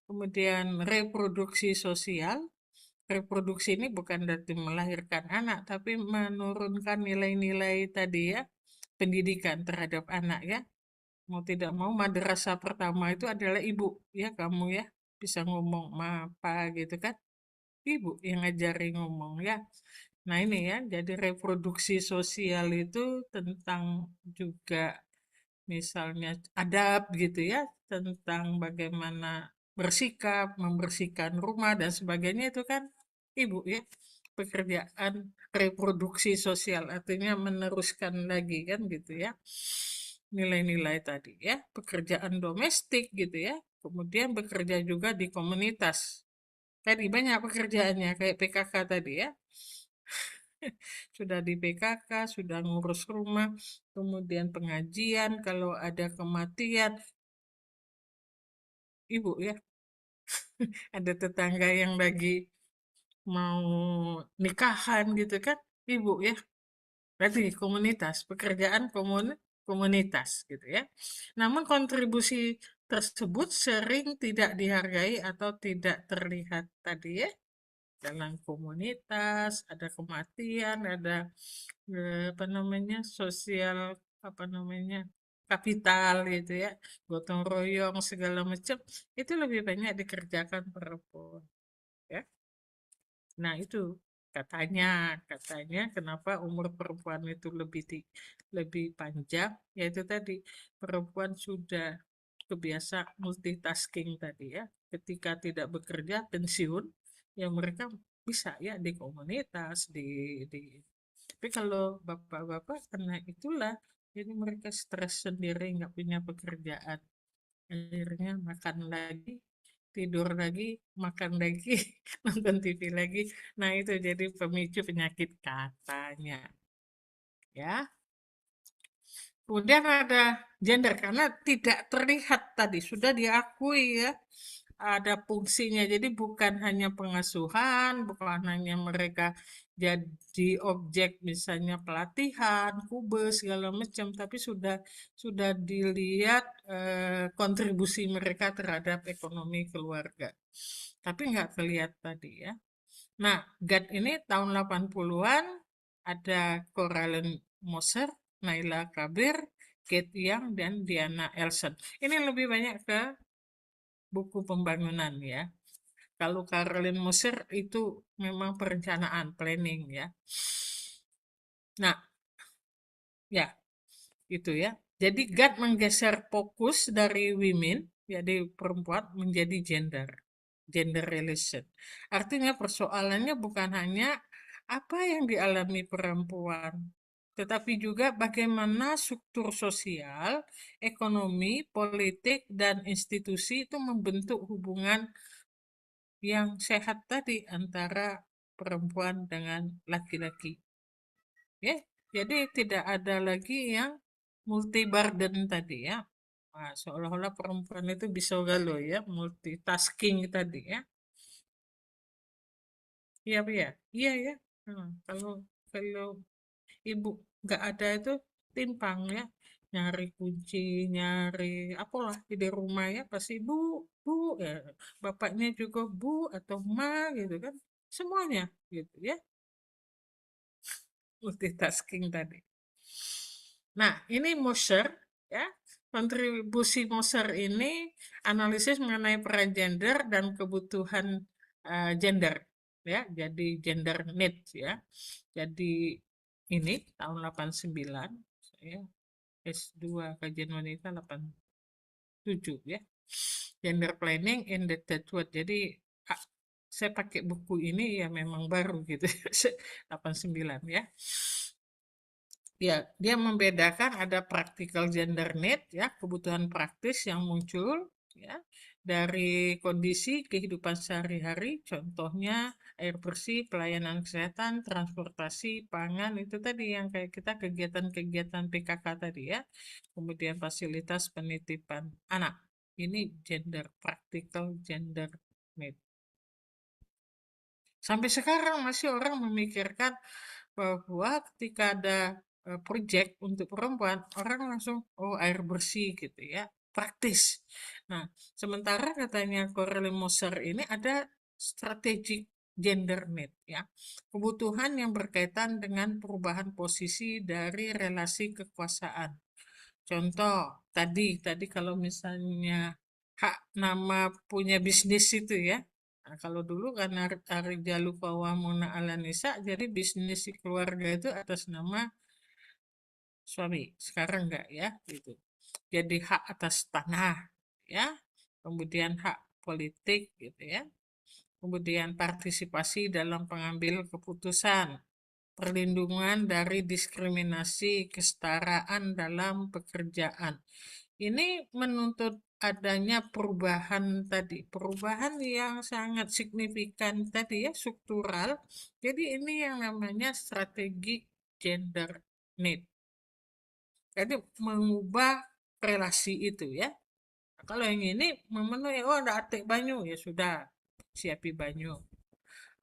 Kemudian reproduksi sosial. Reproduksi ini bukan berarti melahirkan anak, tapi menurunkan nilai-nilai tadi ya, pendidikan terhadap anak ya. Mau tidak mau madrasah pertama itu adalah ibu ya, kamu ya bisa ngomong apa gitu kan, ibu yang ngajari ngomong ya. Nah ini ya, jadi reproduksi sosial itu tentang juga misalnya adab gitu ya, tentang bagaimana bersikap, membersihkan rumah dan sebagainya itu kan ibu ya. Pekerjaan reproduksi sosial artinya meneruskan lagi kan gitu ya, nilai-nilai tadi ya, pekerjaan domestik gitu ya, kemudian bekerja juga di komunitas. Tadi banyak pekerjaannya kayak PKK tadi ya. Sudah di PKK, sudah ngurus rumah, kemudian pengajian, kalau ada kematian, ibu ya, ada tetangga yang lagi mau nikahan gitu kan, ibu ya. Berarti komunitas, pekerjaan komunitas gitu ya. Namun kontribusi tersebut sering tidak dihargai atau tidak terlihat tadi ya. Dalam komunitas, ada kematian, ada apa namanya, sosial, apa namanya, kapital gitu ya, gotong royong segala macam, itu lebih banyak dikerjakan perempuan ya. Nah, itu katanya, katanya kenapa umur perempuan itu lebih panjang, yaitu tadi perempuan sudah kebiasa multitasking tadi ya. Ketika tidak bekerja pensiun, ya mereka bisa ya di komunitas, di tapi kalau bapak-bapak karena itulah, jadi mereka stres sendiri, nggak punya pekerjaan. Akhirnya makan lagi, tidur lagi, makan lagi, nonton TV lagi. Nah, itu jadi pemicu penyakit katanya. Ya. Kemudian ada gender karena tidak terlihat tadi, sudah diakui ya. Ada fungsinya, jadi bukan hanya pengasuhan, bukan hanya mereka jadi objek misalnya pelatihan, kubus segala macam, tapi sudah dilihat kontribusi mereka terhadap ekonomi keluarga. Tapi nggak terlihat tadi ya. Nah, GAD ini tahun 80-an ada Coraline Moser, Naila Kabir, Kate Young, dan Diana Elson. Ini lebih banyak ke buku pembangunan ya. Kalau Caroline Moser itu memang perencanaan, planning ya. Nah, ya itu ya. Jadi God menggeser fokus dari women, jadi perempuan, menjadi gender relation. Artinya persoalannya bukan hanya apa yang dialami perempuan, tetapi juga bagaimana struktur sosial, ekonomi, politik, dan institusi itu membentuk hubungan yang sehat tadi antara perempuan dengan laki-laki. Ya, Jadi tidak ada lagi yang multi burden tadi ya. Nah, seolah-olah perempuan itu bisa galau ya, multitasking tadi ya. Iya, iya, iya ya. Kalau kalau ibu nggak ada itu timpang ya, nyari kunci, nyari apalah di rumah ya, pasti bu, bu, ya. Bapaknya juga bu atau ma gitu kan, semuanya gitu ya, multitasking tadi. Nah, ini Moser ya, kontribusi Moser ini analisis mengenai peran gender dan kebutuhan gender ya, jadi gender needs ya. Jadi ini tahun 89 saya S2 kajian wanita 87 ya. Gender planning in the third world. Jadi saya pakai buku ini ya memang baru gitu 89 ya. Ya, dia membedakan ada practical gender need ya, kebutuhan praktis yang muncul ya dari kondisi kehidupan sehari-hari, contohnya air bersih, pelayanan kesehatan, transportasi, pangan, itu tadi yang kayak kita kegiatan-kegiatan PKK tadi ya. Kemudian fasilitas penitipan anak. Ini gender practical gender need. Sampai sekarang masih orang memikirkan bahwa ketika ada project untuk perempuan, orang langsung, oh air bersih gitu ya, praktis. Nah, sementara katanya Coralie Moser ini ada strategic gender need ya, kebutuhan yang berkaitan dengan perubahan posisi dari relasi kekuasaan. Contoh, tadi kalau misalnya hak nama punya bisnis itu ya. Nah, kalau dulu kan Rijalu Qawwamuna 'alan Nisa, jadi bisnis si keluarga itu atas nama suami. Sekarang enggak ya, gitu. Jadi hak atas tanah ya. Kemudian hak politik gitu ya. Kemudian partisipasi dalam pengambil keputusan, perlindungan dari diskriminasi, kesetaraan dalam pekerjaan. Ini menuntut adanya perubahan tadi, perubahan yang sangat signifikan tadi ya, struktural. Jadi ini yang namanya strategi gender need. Jadi mengubah relasi itu ya. Nah, kalau yang ini memenuhi, oh ada atik banyu, ya sudah, siapi banyu.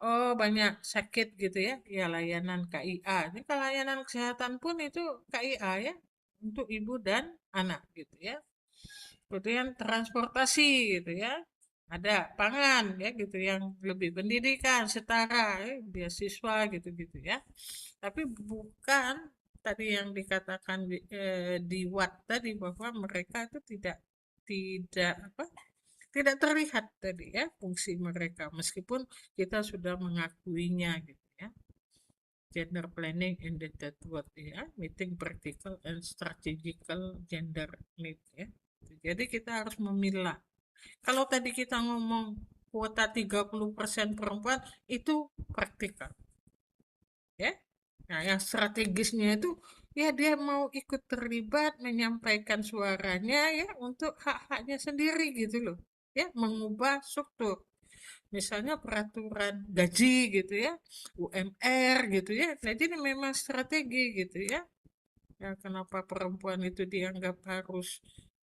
Oh banyak sakit gitu ya, ya layanan KIA. Ini kalau layanan kesehatan pun itu KIA ya, untuk ibu dan anak gitu ya. Kemudian transportasi gitu ya, ada pangan ya gitu yang lebih pendidikan setara ya, beasiswa gitu-gitu ya. Tapi bukan tadi yang dikatakan di Watt tadi bahwa mereka itu tidak apa tidak terlihat tadi ya fungsi mereka meskipun kita sudah mengakuinya gitu ya. Gender planning in the third world ya, meeting practical and strategical gender need ya. Jadi kita harus memilah. Kalau tadi kita ngomong kuota 30% perempuan itu praktikal ya. Nah, yang strategisnya itu ya dia mau ikut terlibat menyampaikan suaranya ya untuk hak-haknya sendiri gitu loh. Ya, mengubah struktur. Misalnya peraturan gaji gitu ya, UMR gitu ya. Nah, jadi memang strategi gitu ya. Ya, kenapa perempuan itu dianggap harus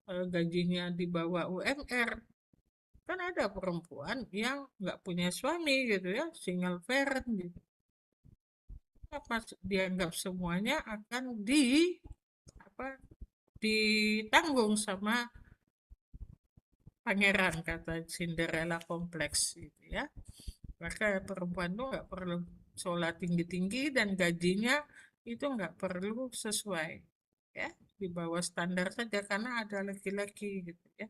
gajinya di bawah UMR? Kan ada perempuan yang nggak punya suami gitu ya, single parent gitu. Apa dianggap semuanya akan apa ditanggung sama pangeran, kata Cinderella kompleks gitu ya. Maka perempuan tuh nggak perlu sholat tinggi-tinggi dan gajinya itu nggak perlu sesuai ya, di bawah standar saja karena ada laki-laki gitu ya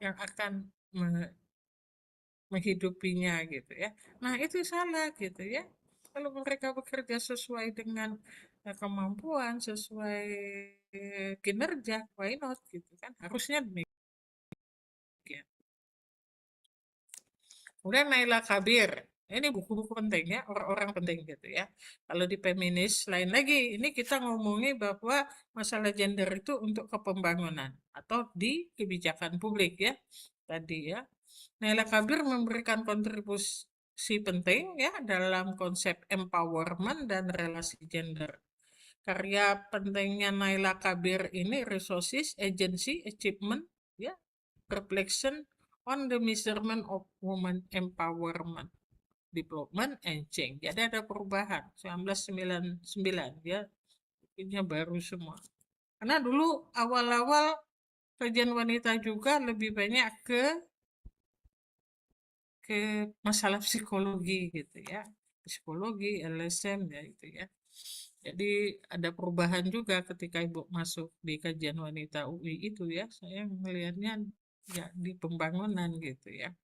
yang akan menghidupinya gitu ya. Nah, itu salah gitu ya. Kalau mereka bekerja sesuai dengan kemampuan, sesuai kinerja, why not gitu kan? Harusnya demikian. Kemudian Naila Kabir. Ini buku-buku penting ya, orang-orang penting gitu ya. Kalau di feminis lain lagi, ini kita ngomongin bahwa masalah gender itu untuk kepembangunan atau di kebijakan publik ya. Tadi ya. Naila Kabir memberikan kontribusi penting ya dalam konsep empowerment dan relasi gender. karya pentingnya Naila Kadir ini resources, agency, achievement, ya, reflection on the measurement of woman empowerment, development and change. Jadi ada perubahan 1999 ya, ini baru semua. Karena dulu awal-awal kajian wanita juga lebih banyak ke masalah psikologi gitu ya, psikologi, LSM ya itu ya. Jadi ada perubahan juga ketika Ibu masuk di kajian wanita UI itu ya, saya melihatnya ya di pembangunan gitu ya.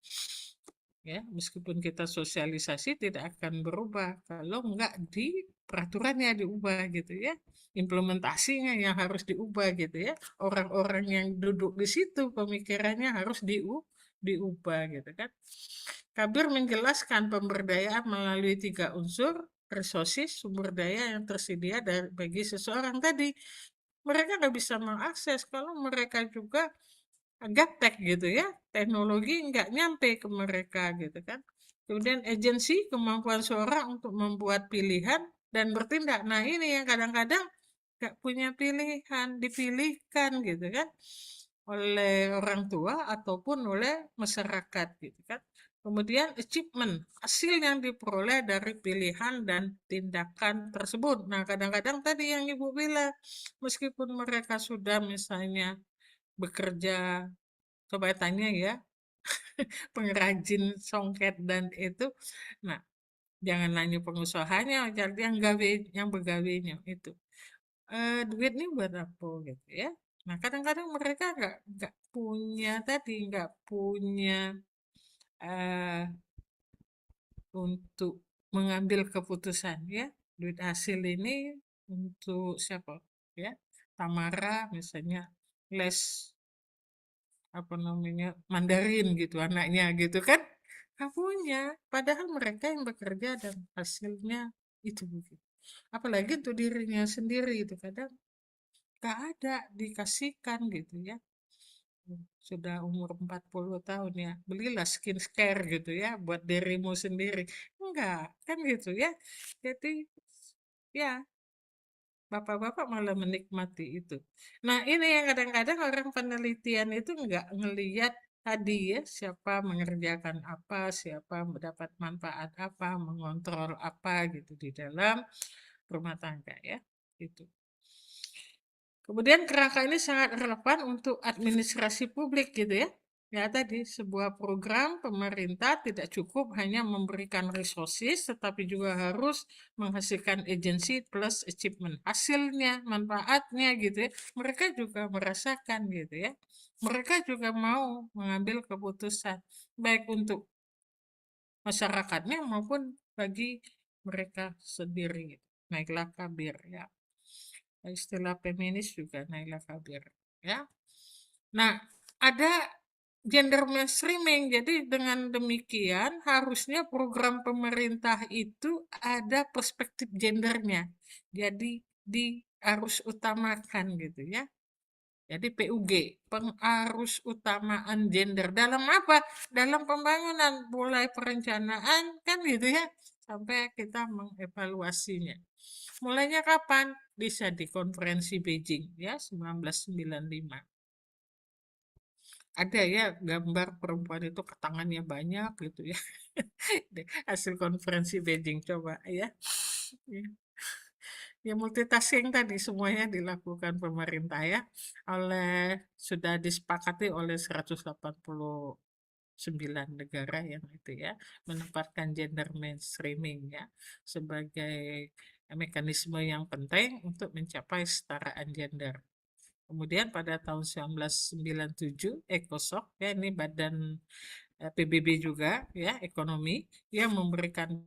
Ya, meskipun kita sosialisasi tidak akan berubah kalau enggak di peraturannya diubah gitu ya. Implementasinya yang harus diubah gitu ya. Orang-orang yang duduk di situ pemikirannya harus diubah gitu kan. Kabir menjelaskan pemberdayaan melalui 3 unsur, resources, sumber daya yang tersedia bagi seseorang tadi. Mereka nggak bisa mengakses kalau mereka juga gaptek gitu ya, teknologi nggak nyampe ke mereka gitu kan. Kemudian agensi, kemampuan seorang untuk membuat pilihan dan bertindak. Nah ini yang kadang-kadang nggak punya pilihan, dipilihkan gitu kan oleh orang tua ataupun oleh masyarakat gitu kan. Kemudian achievement, hasil yang diperoleh dari pilihan dan tindakan tersebut. Nah kadang-kadang tadi yang Ibu bilang, meskipun mereka sudah misalnya bekerja, coba tanya ya, pengrajin songket dan itu, nah jangan nanya pengusahanya, cari yang gawe, yang begawainya itu. Duit ini buat apa gitu ya. Nah kadang-kadang mereka nggak punya tadi, nggak punya eh, untuk mengambil keputusan ya. Duit hasil ini untuk siapa ya? Tamara misalnya les apa namanya Mandarin gitu anaknya gitu kan, nggak punya, padahal mereka yang bekerja dan hasilnya itu begitu, apalagi untuk dirinya sendiri itu kadang nggak ada dikasihkan gitu ya. Sudah umur 40 tahun ya, belilah skincare gitu ya buat dirimu sendiri, enggak kan gitu ya. Jadi ya bapak-bapak malah menikmati itu. Nah, ini yang kadang-kadang orang penelitian itu nggak ngelihat tadi ya, siapa mengerjakan apa, siapa mendapat manfaat apa, mengontrol apa gitu di dalam rumah tangga ya. Itu. Kemudian kerangka ini sangat relevan untuk administrasi publik gitu ya. Ya tadi sebuah program pemerintah tidak cukup hanya memberikan resources tetapi juga harus menghasilkan agency plus achievement. Hasilnya, manfaatnya gitu ya. Mereka juga merasakan gitu ya. Mereka juga mau mengambil keputusan baik untuk masyarakatnya maupun bagi mereka sendiri. Naiklah kabir ya. Istilah feminis juga Naila Kadir ya. Nah, ada gender mainstreaming. Jadi dengan demikian harusnya program pemerintah itu ada perspektif gendernya. Jadi harus utamakan gitu ya. Jadi PUG, pengarus utamaan gender. Dalam apa? Dalam pembangunan, mulai perencanaan kan gitu ya, sampai kita mengevaluasinya. Mulainya kapan? Bisa di konferensi Beijing ya, 1995. Ada ya gambar perempuan itu ke tangannya banyak gitu ya. Hasil konferensi Beijing coba ya. Ya. Ya multitasking tadi semuanya dilakukan pemerintah ya, sudah disepakati oleh 189 negara yang itu ya, menempatkan gender mainstreaming ya sebagai mekanisme yang penting untuk mencapai kesetaraan gender. Kemudian pada tahun 1997 ECOSOC ya, ini badan PBB juga ya ekonomi, yang memberikan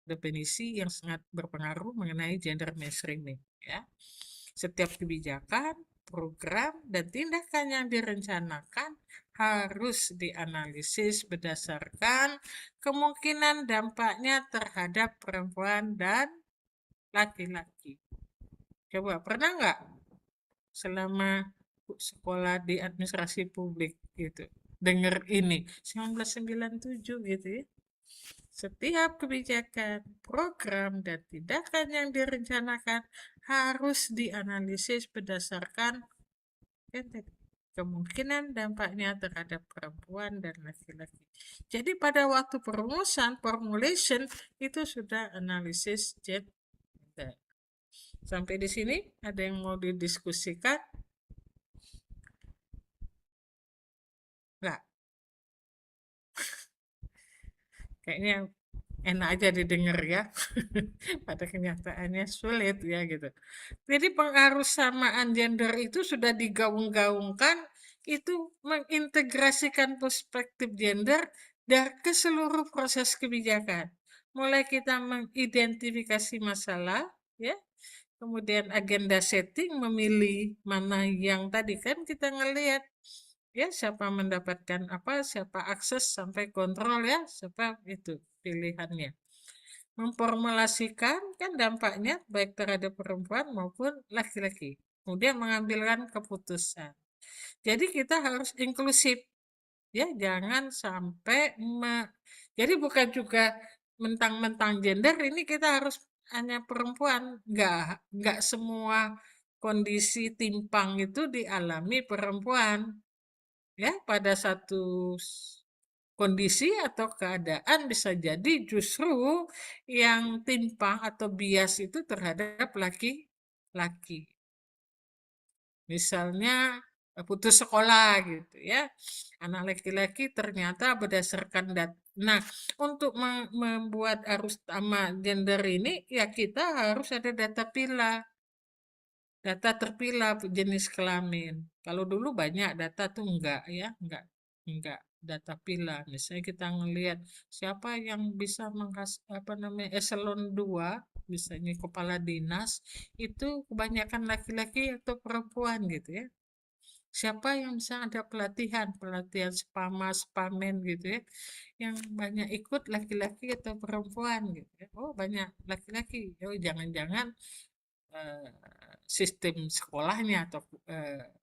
definisi yang sangat berpengaruh mengenai gender mainstreaming ya. Setiap kebijakan, program, dan tindakan yang direncanakan harus dianalisis berdasarkan kemungkinan dampaknya terhadap perempuan dan laki-laki. Coba pernah nggak selama sekolah di administrasi publik gitu dengar ini 1997 gitu ya, Setiap kebijakan, program, dan tindakan yang direncanakan harus dianalisis berdasarkan kemungkinan dampaknya terhadap perempuan dan laki-laki. Jadi pada waktu perumusan, formulation itu sudah analisis gender. Sampai di sini ada yang mau didiskusikan? Enggak. Kayaknya enak aja didengar ya. Pada kenyataannya sulit ya gitu. Jadi pengaruh samaan gender itu sudah digaung-gaungkan, itu mengintegrasikan perspektif gender dan ke seluruh proses kebijakan. Mulai kita mengidentifikasi masalah, ya, kemudian agenda setting, memilih mana yang tadi kan kita ngelihat, ya, siapa mendapatkan apa, siapa akses sampai kontrol ya, siapa itu pilihannya. Memformulasikan kan dampaknya baik terhadap perempuan maupun laki-laki. Kemudian mengambilkan keputusan. Jadi kita harus inklusif, ya, jangan sampai jadi bukan juga mentang-mentang gender ini kita harus hanya perempuan. Enggak semua kondisi timpang itu dialami perempuan, ya, pada satu kondisi atau keadaan bisa jadi justru yang timpang atau bias itu terhadap laki-laki. Misalnya putus sekolah gitu ya. Anak laki-laki ternyata berdasarkan Nah, untuk membuat arus utama gender ini ya kita harus ada data terpilah jenis kelamin. Kalau dulu banyak data tuh enggak ya, enggak data pilah. Misalnya kita ngelihat siapa yang bisa apa namanya eselon 2, misalnya kepala dinas itu kebanyakan laki-laki atau perempuan gitu ya. Siapa yang bisa ada pelatihan spama, spamen gitu ya, yang banyak ikut laki-laki atau perempuan gitu ya. Oh banyak laki-laki, oh jangan-jangan eh, sistem sekolahnya atau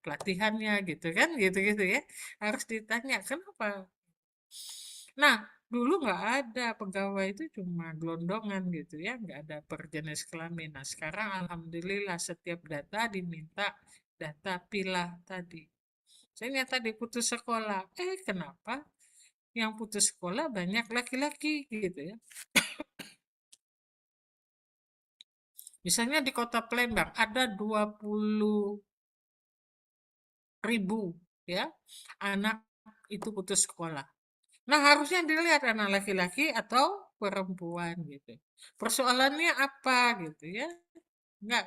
pelatihannya gitu kan gitu-gitu ya harus ditanya kenapa. Nah dulu nggak ada pegawai itu cuma gelondongan gitu ya nggak ada per jenis kelamin. Nah sekarang alhamdulillah setiap data diminta data pilah tadi. Saya tadi putus sekolah, kenapa yang putus sekolah banyak laki-laki gitu ya. Misalnya di kota Palembang ada 20.000 ya anak itu putus sekolah. Nah harusnya dilihat anak laki-laki atau perempuan gitu. Persoalannya apa gitu ya?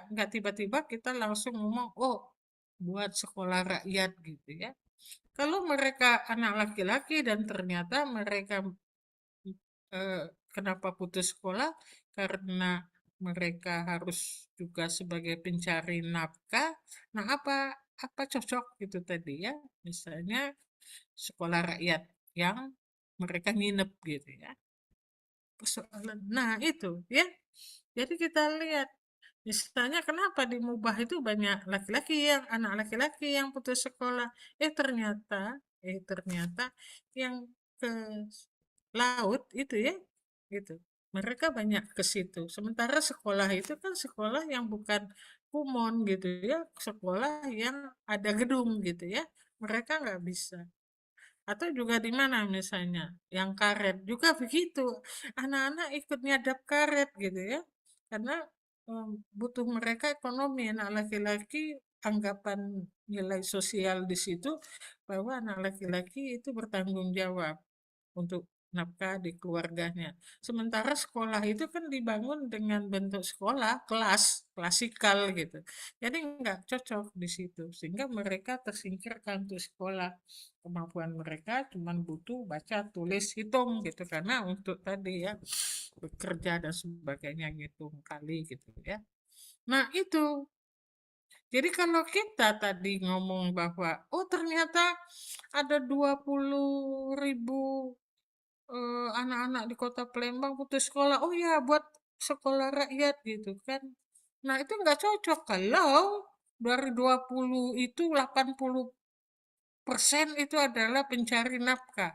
Nggak tiba-tiba kita langsung ngomong, oh buat sekolah rakyat gitu ya. Kalau mereka anak laki-laki dan ternyata mereka eh, kenapa putus sekolah? Karena mereka harus juga sebagai pencari nafkah. Nah, apa cocok gitu tadi ya? Misalnya sekolah rakyat yang mereka nginep gitu ya. Persoalan. Nah, itu ya. Jadi kita lihat misalnya kenapa di Mubah itu banyak laki-laki yang anak laki-laki yang putus sekolah. Ternyata yang ke laut itu ya gitu. Mereka banyak ke situ. Sementara sekolah itu kan sekolah yang bukan kumon gitu ya, sekolah yang ada gedung gitu ya. Mereka nggak bisa. Atau juga di mana misalnya, yang karet juga begitu. Anak-anak ikut nyadap karet gitu ya. Karena butuh mereka ekonomi. Anak laki-laki anggapan nilai sosial di situ bahwa anak laki-laki itu bertanggung jawab untuk nafkah di keluarganya. Sementara sekolah itu kan dibangun dengan bentuk sekolah, kelas, klasikal gitu. Jadi nggak cocok di situ. Sehingga mereka tersingkirkan untuk sekolah. Kemampuan mereka cuma butuh baca, tulis, hitung gitu. Karena untuk tadi ya, bekerja dan sebagainya ngitung kali gitu ya. Nah itu jadi kalau kita tadi ngomong bahwa, oh ternyata ada 20.000 anak-anak di kota Palembang putus sekolah. Oh ya, buat sekolah rakyat gitu kan. Nah itu nggak cocok kalau dari 20 itu 80% itu adalah pencari nafkah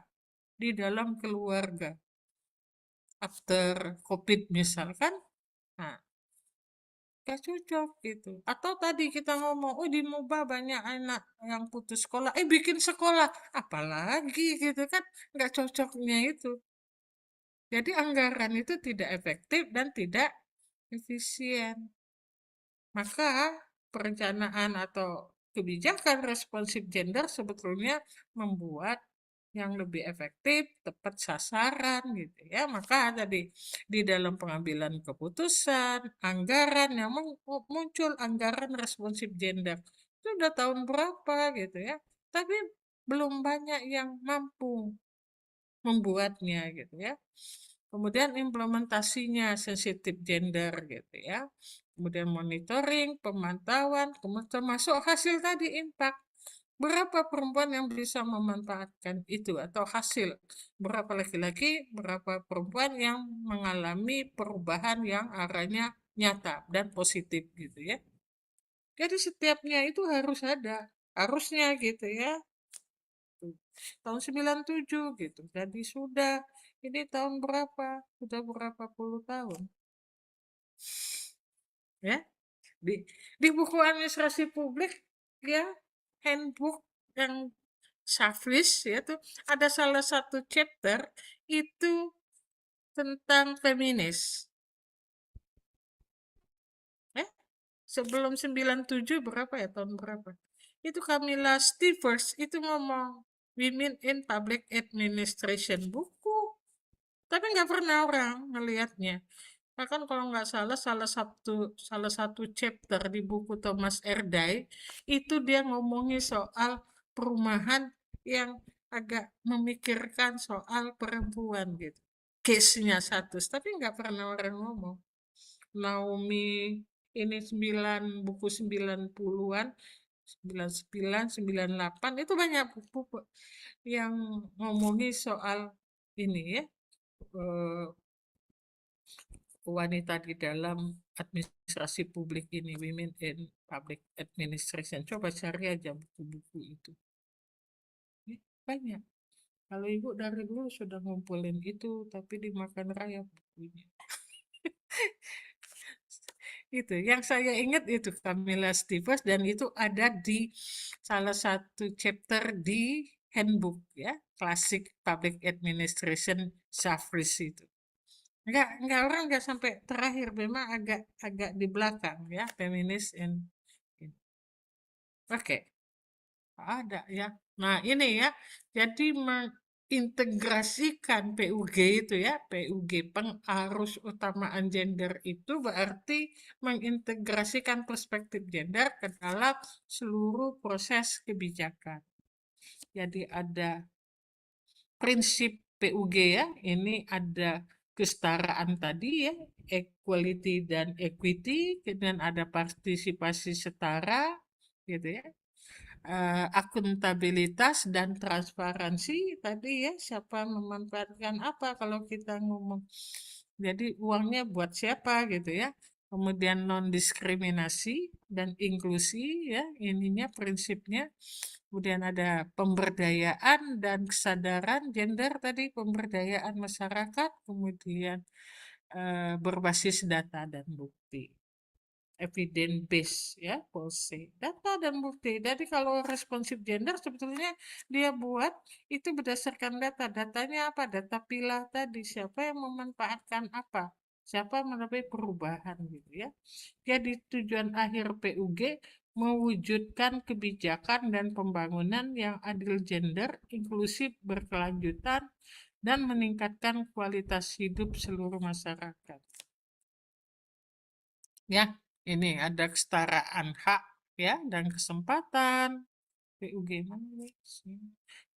di dalam keluarga. after COVID misalkan, nah gak cocok gitu. Atau tadi kita ngomong, oh di MUBA banyak anak yang putus sekolah, bikin sekolah, apalagi gitu kan, nggak cocoknya itu. Jadi anggaran itu tidak efektif dan tidak efisien. Maka perencanaan atau kebijakan responsif gender sebetulnya membuat yang lebih efektif, tepat sasaran gitu ya. Maka tadi di dalam pengambilan keputusan, anggaran yang muncul anggaran responsif gender. Itu udah tahun berapa gitu ya. Tapi belum banyak yang mampu membuatnya gitu ya. Kemudian implementasinya sensitif gender gitu ya. Kemudian monitoring, pemantauan, kemudian termasuk hasil tadi impact. Berapa perempuan yang bisa memanfaatkan itu atau hasil? Berapa laki-laki, berapa perempuan yang mengalami perubahan yang arahnya nyata dan positif gitu ya. Jadi setiapnya itu harus ada, harusnya gitu ya. Tahun 97 gitu. Jadi sudah, ini tahun berapa? Sudah berapa puluh tahun. Ya, di di buku administrasi publik ya, handbook yang Safris ya tuh ada salah satu chapter itu tentang feminis. Eh, sebelum 97 berapa ya, tahun berapa? Itu Camilla Stevens itu ngomong Women in Public Administration, buku. Tapi nggak pernah orang ngelihatnya. Bahkan kalau nggak salah salah satu chapter di buku Thomas Erdai itu dia ngomongin soal perumahan yang agak memikirkan soal perempuan gitu. Case-nya satu, tapi nggak pernah orang ngomong. Naomi ini buku 90-an, 99, 98 itu banyak buku yang ngomongin soal ini ya, eh, wanita di dalam administrasi publik ini, Women in Public Administration. Coba cari aja buku-buku itu. Banyak. Kalau ibu dari dulu sudah ngumpulin itu, tapi dimakan raya bukunya. Itu yang saya ingat itu Camilla Stevens dan itu ada di salah satu chapter di handbook ya, Classic Public Administration Safris itu. Enggak orang enggak sampai terakhir, memang agak agak di belakang ya, feminis Oke, ada ya. Nah, ini ya. Jadi mengintegrasikan PUG itu ya, PUG pengarus utamaan gender itu berarti mengintegrasikan perspektif gender ke dalam seluruh proses kebijakan. Jadi ada prinsip PUG ya, ini ada kesetaraan tadi ya, equality dan equity, kemudian ada partisipasi setara, gitu ya, akuntabilitas dan transparansi tadi ya, siapa memanfaatkan apa kalau kita ngomong. Jadi uangnya buat siapa gitu ya. Kemudian non diskriminasi dan inklusi ya, ininya prinsipnya. Kemudian ada pemberdayaan dan kesadaran gender tadi, pemberdayaan masyarakat, kemudian berbasis data dan bukti. Evidence base ya, policy, data dan bukti. Jadi kalau responsif gender sebetulnya dia buat itu berdasarkan data. Datanya apa? Data pilah tadi, siapa yang memanfaatkan apa, siapa mencapai perubahan gitu ya. Jadi tujuan akhir PUG mewujudkan kebijakan dan pembangunan yang adil gender, inklusif, berkelanjutan, dan meningkatkan kualitas hidup seluruh masyarakat. Ya, ini ada kesetaraan hak ya dan kesempatan. PUG mana ya?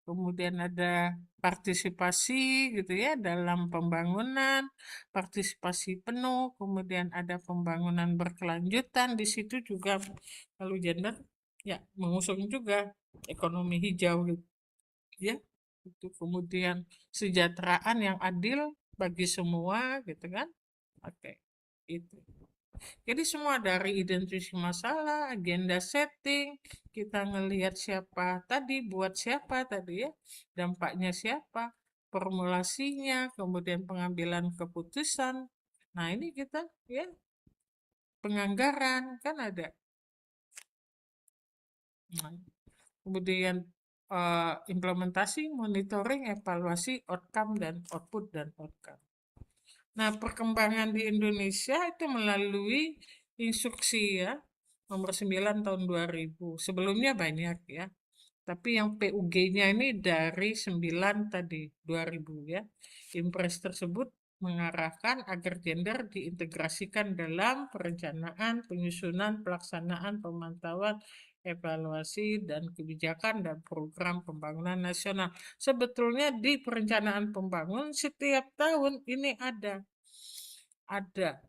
Kemudian ada partisipasi gitu ya dalam pembangunan, partisipasi penuh, kemudian ada pembangunan berkelanjutan. Di situ juga kalau gender ya mengusung juga ekonomi hijau gitu ya. Itu kemudian kesejahteraan yang adil bagi semua gitu kan. Oke. Itu. Jadi semua dari identifikasi masalah, agenda setting, kita ngelihat siapa tadi, buat siapa tadi ya, dampaknya siapa, formulasinya, kemudian pengambilan keputusan. Nah, ini kita ya penganggaran kan ada. Nah, kemudian implementasi, monitoring, evaluasi, outcome dan outcome. Nah, perkembangan di Indonesia itu melalui instruksi ya nomor 9 tahun 2000. Sebelumnya banyak ya. Tapi yang PUG-nya ini dari 9 tadi 2000 ya. Impres tersebut mengarahkan agar gender diintegrasikan dalam perencanaan, penyusunan, pelaksanaan, pemantauan, evaluasi, dan kebijakan dan program pembangunan nasional. Sebetulnya di perencanaan pembangunan setiap tahun ini ada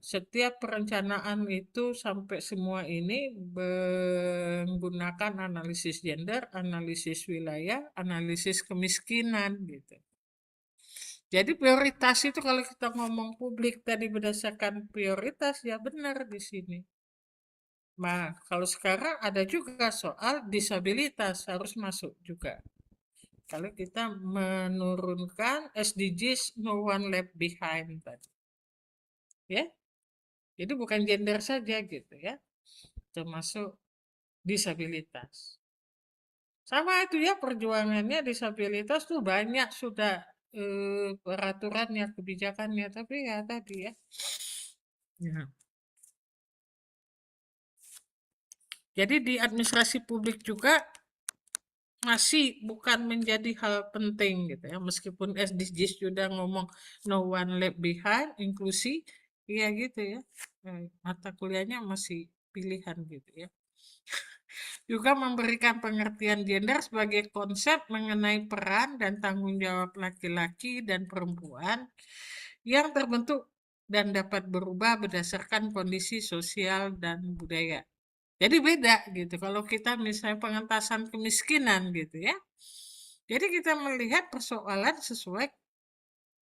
setiap perencanaan itu sampai semua ini menggunakan analisis gender, analisis wilayah, analisis kemiskinan gitu. Jadi prioritas itu kalau kita ngomong publik tadi berdasarkan prioritas ya benar di sini. Nah, kalau sekarang ada juga soal disabilitas harus masuk juga. Kalau kita menurunkan SDGs no one left behind tadi. Ya. Jadi bukan gender saja gitu ya. Termasuk disabilitas. Sama itu ya perjuangannya disabilitas tuh banyak sudah peraturannya, kebijakannya, tapi ya tadi ya. Ya. Jadi di administrasi publik juga masih bukan menjadi hal penting gitu ya. Meskipun SDGs sudah ngomong no one left behind, inklusi, ya gitu ya. Mata kuliahnya masih pilihan gitu ya. Juga memberikan pengertian gender sebagai konsep mengenai peran dan tanggung jawab laki-laki dan perempuan yang terbentuk dan dapat berubah berdasarkan kondisi sosial dan budaya. Jadi beda gitu. Kalau kita misalnya pengentasan kemiskinan gitu ya. Jadi kita melihat persoalan sesuai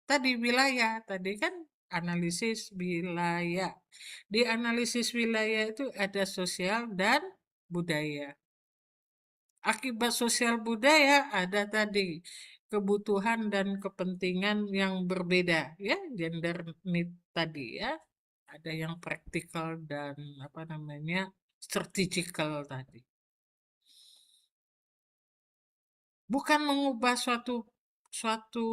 tadi wilayah. Tadi kan analisis wilayah. Di analisis wilayah itu ada sosial dan budaya. Akibat sosial budaya ada tadi kebutuhan dan kepentingan yang berbeda ya, gender need tadi ya. Ada yang praktikal dan apa namanya strategical tadi. Bukan mengubah suatu suatu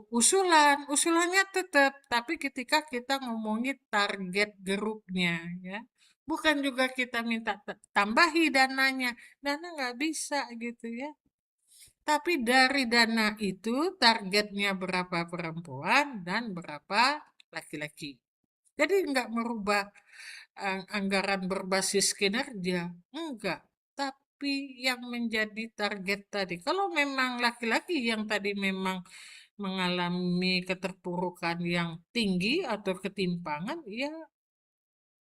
usulan, usulannya tetap, tapi ketika kita ngomongin target grupnya ya. Bukan juga kita minta tambahi dananya, dana nggak bisa gitu ya. Tapi dari dana itu targetnya berapa perempuan dan berapa laki-laki. Jadi nggak merubah anggaran berbasis kinerja, enggak. Tapi yang menjadi target tadi, kalau memang laki-laki yang tadi memang mengalami keterpurukan yang tinggi atau ketimpangan, ya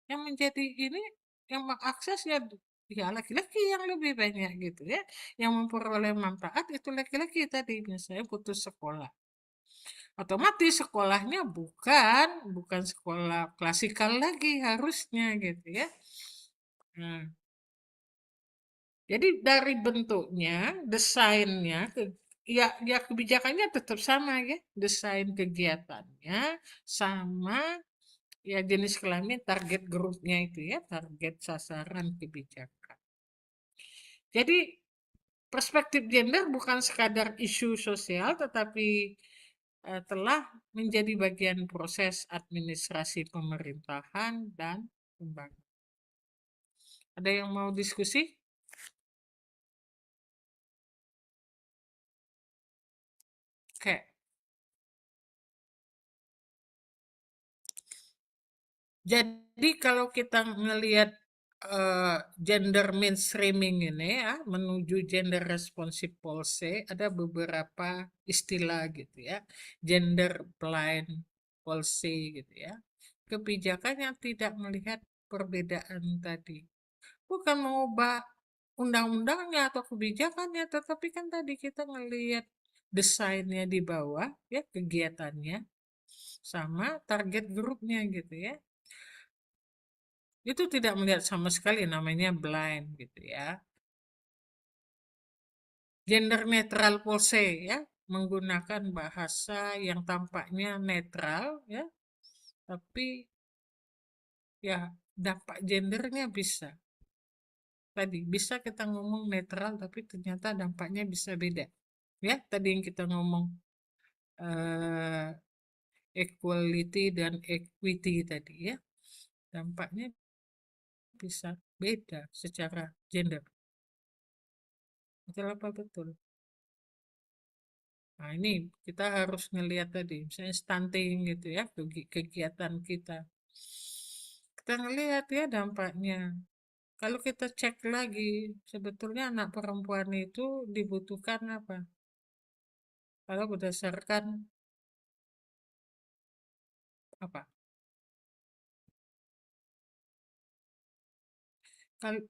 yang menjadi ini yang mengakses ya laki-laki yang lebih banyak gitu ya. Yang memperoleh manfaat itu laki-laki tadi misalnya putus sekolah. Otomatis sekolahnya bukan sekolah klasikal lagi harusnya gitu ya. Nah, jadi dari bentuknya, desainnya, ya kebijakannya tetap sama ya, desain kegiatannya sama ya jenis kelamin, target grupnya itu ya, target sasaran kebijakan. Jadi perspektif gender bukan sekadar isu sosial, tetapi telah menjadi bagian proses administrasi pemerintahan dan pembangunan. Ada yang mau diskusi? Oke. Jadi kalau kita ngelihat gender mainstreaming ini ya, menuju gender responsive policy, ada beberapa istilah gitu ya. Gender blind policy gitu ya. Kebijakan yang tidak melihat perbedaan tadi. Bukan mengubah undang-undangnya atau kebijakannya, tetapi kan tadi kita ngelihat desainnya di bawah, ya kegiatannya, sama target grupnya gitu ya. Itu tidak melihat sama sekali namanya blind gitu ya. Gender neutral policy ya, menggunakan bahasa yang tampaknya netral ya, tapi ya dampak gendernya bisa. Tadi bisa kita ngomong netral tapi ternyata dampaknya bisa beda. Ya, tadi yang kita ngomong eh, equality dan equity tadi ya, dampaknya bisa beda secara gender. Betul apa betul? Nah, ini kita harus ngelihat tadi, misalnya stunting gitu ya, kegiatan kita. Kita ngelihat ya dampaknya. Kalau kita cek lagi, sebetulnya anak perempuan itu dibutuhkan apa? Kalau berdasarkan apa?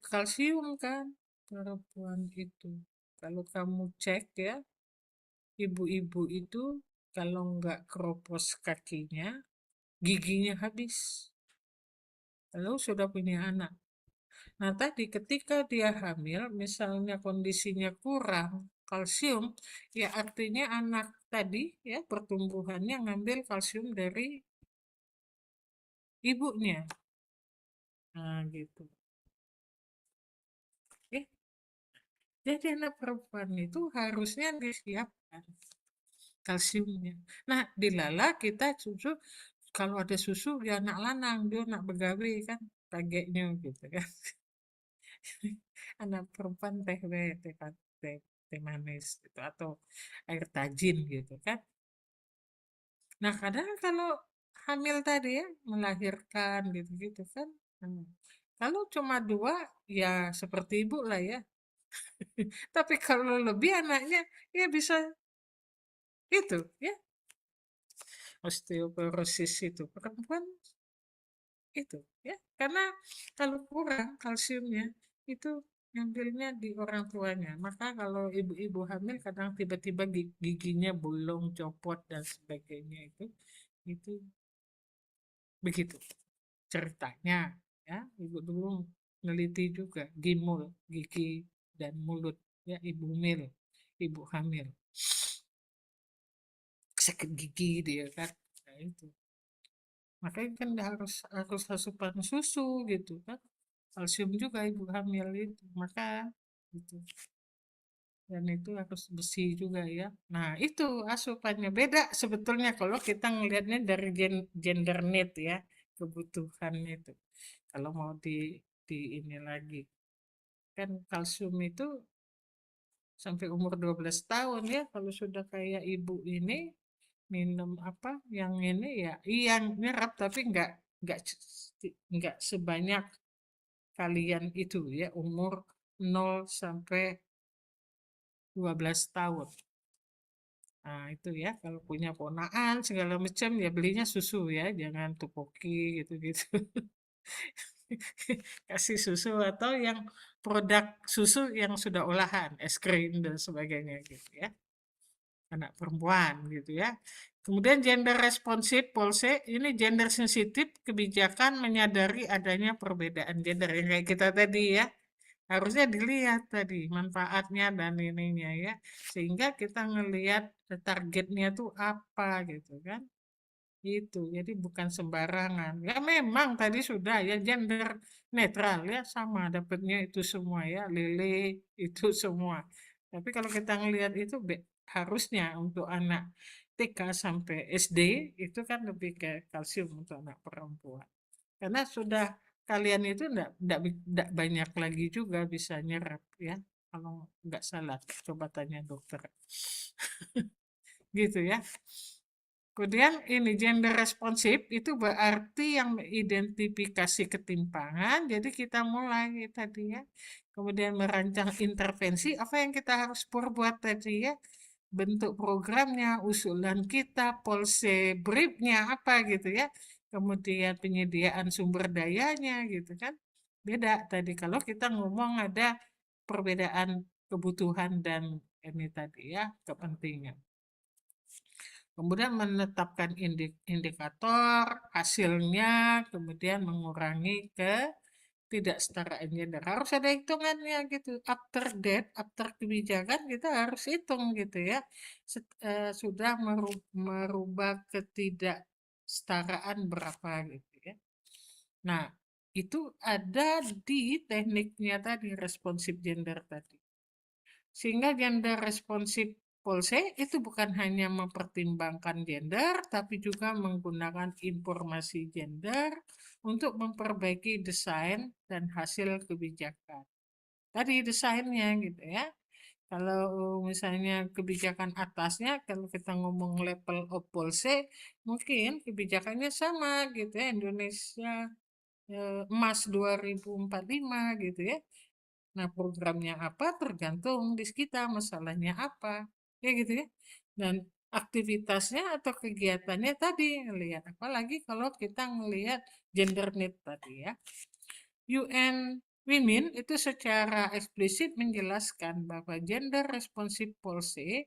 Kalsium kan perempuan itu. Kalau kamu cek ya, ibu-ibu itu kalau nggak keropos kakinya, giginya habis. Kalau sudah punya anak. Nah, tadi ketika dia hamil, misalnya kondisinya kurang kalsium, ya artinya anak tadi ya pertumbuhannya ngambil kalsium dari ibunya. Nah, gitu. Ya, jadi anak perempuan itu harusnya disiapkan kalsiumnya. Nah, dilala kita susu, kalau ada susu dia anak lanang, dia anak begawe kan, kagetnya gitu kan. Anak perempuan teh teh manis gitu atau air tajin gitu kan. Nah, kadang kalau hamil tadi ya melahirkan gitu-gitu kan. Kalau cuma dua ya seperti ibu lah ya. Tapi kalau lebih anaknya ya bisa itu ya osteoporosis itu perempuan itu ya karena kalau kurang kalsiumnya itu ngambilnya di orang tuanya. Maka kalau ibu-ibu hamil kadang tiba-tiba giginya bolong, copot dan sebagainya itu begitu ceritanya ya. Ibu dulu meneliti juga gimul, gigi dan mulut ya ibu hamil sakit gigi dia kan. Nah, itu makanya kan dia harus asupan susu gitu kan, kalsium juga ibu hamil itu maka gitu, dan itu harus besi juga ya. Nah, itu asupannya beda sebetulnya kalau kita ngelihatnya dari gender need ya, kebutuhan itu. Kalau mau di ini lagi kan kalsium itu sampai umur 12 tahun ya. Kalau sudah kayak ibu ini minum apa yang ini ya iya nyerap tapi nggak sebanyak kalian itu ya umur 0 sampai 12 tahun. Nah, itu ya kalau punya ponaan segala macam ya belinya susu ya, jangan tupoki gitu-gitu. Kasih susu atau yang produk susu yang sudah olahan, es krim dan sebagainya gitu ya. Anak perempuan gitu ya. Kemudian gender responsif polse ini gender sensitif kebijakan menyadari adanya perbedaan gender yang kayak kita tadi ya. Harusnya dilihat tadi manfaatnya dan ininya ya. Sehingga kita ngelihat targetnya tuh apa gitu kan. Itu. Jadi bukan sembarangan. Ya memang tadi sudah ya gender netral ya sama dapatnya itu semua ya. Lele itu semua. Tapi kalau kita ngelihat itu harusnya untuk anak TK sampai SD itu kan lebih ke kalsium untuk anak perempuan. Karena sudah kalian itu enggak banyak lagi juga bisa nyerap ya. Kalau nggak salah, coba tanya dokter. Gitu ya. Kemudian ini gender responsif itu berarti yang mengidentifikasi ketimpangan. Jadi kita mulai tadi ya. Kemudian merancang intervensi. Apa yang kita harus perbuat tadi ya? Bentuk programnya, usulan kita, policy briefnya apa gitu ya. Kemudian penyediaan sumber dayanya gitu kan. Beda tadi kalau kita ngomong ada perbedaan kebutuhan dan ini tadi ya kepentingan. Kemudian menetapkan indikator hasilnya, kemudian mengurangi tidak setaraan gender. Harus ada hitungannya gitu. After that, after kebijakan kita harus hitung gitu ya. Sudah merubah ketidaksetaraan berapa gitu ya. Nah, itu ada di tekniknya tadi, responsif gender tadi. Sehingga gender responsif policy itu bukan hanya mempertimbangkan gender, tapi juga menggunakan informasi gender untuk memperbaiki desain dan hasil kebijakan. Tadi desainnya gitu ya. Kalau misalnya kebijakan atasnya, kalau kita ngomong level of policy, mungkin kebijakannya sama gitu ya, Indonesia emas 2045 gitu ya. Nah, programnya apa tergantung di kita, masalahnya apa, ya gitu ya. Dan aktivitasnya atau kegiatannya tadi ngelihat, apalagi kalau kita ngelihat gender need tadi ya. UN Women itu secara eksplisit menjelaskan bahwa gender responsive policy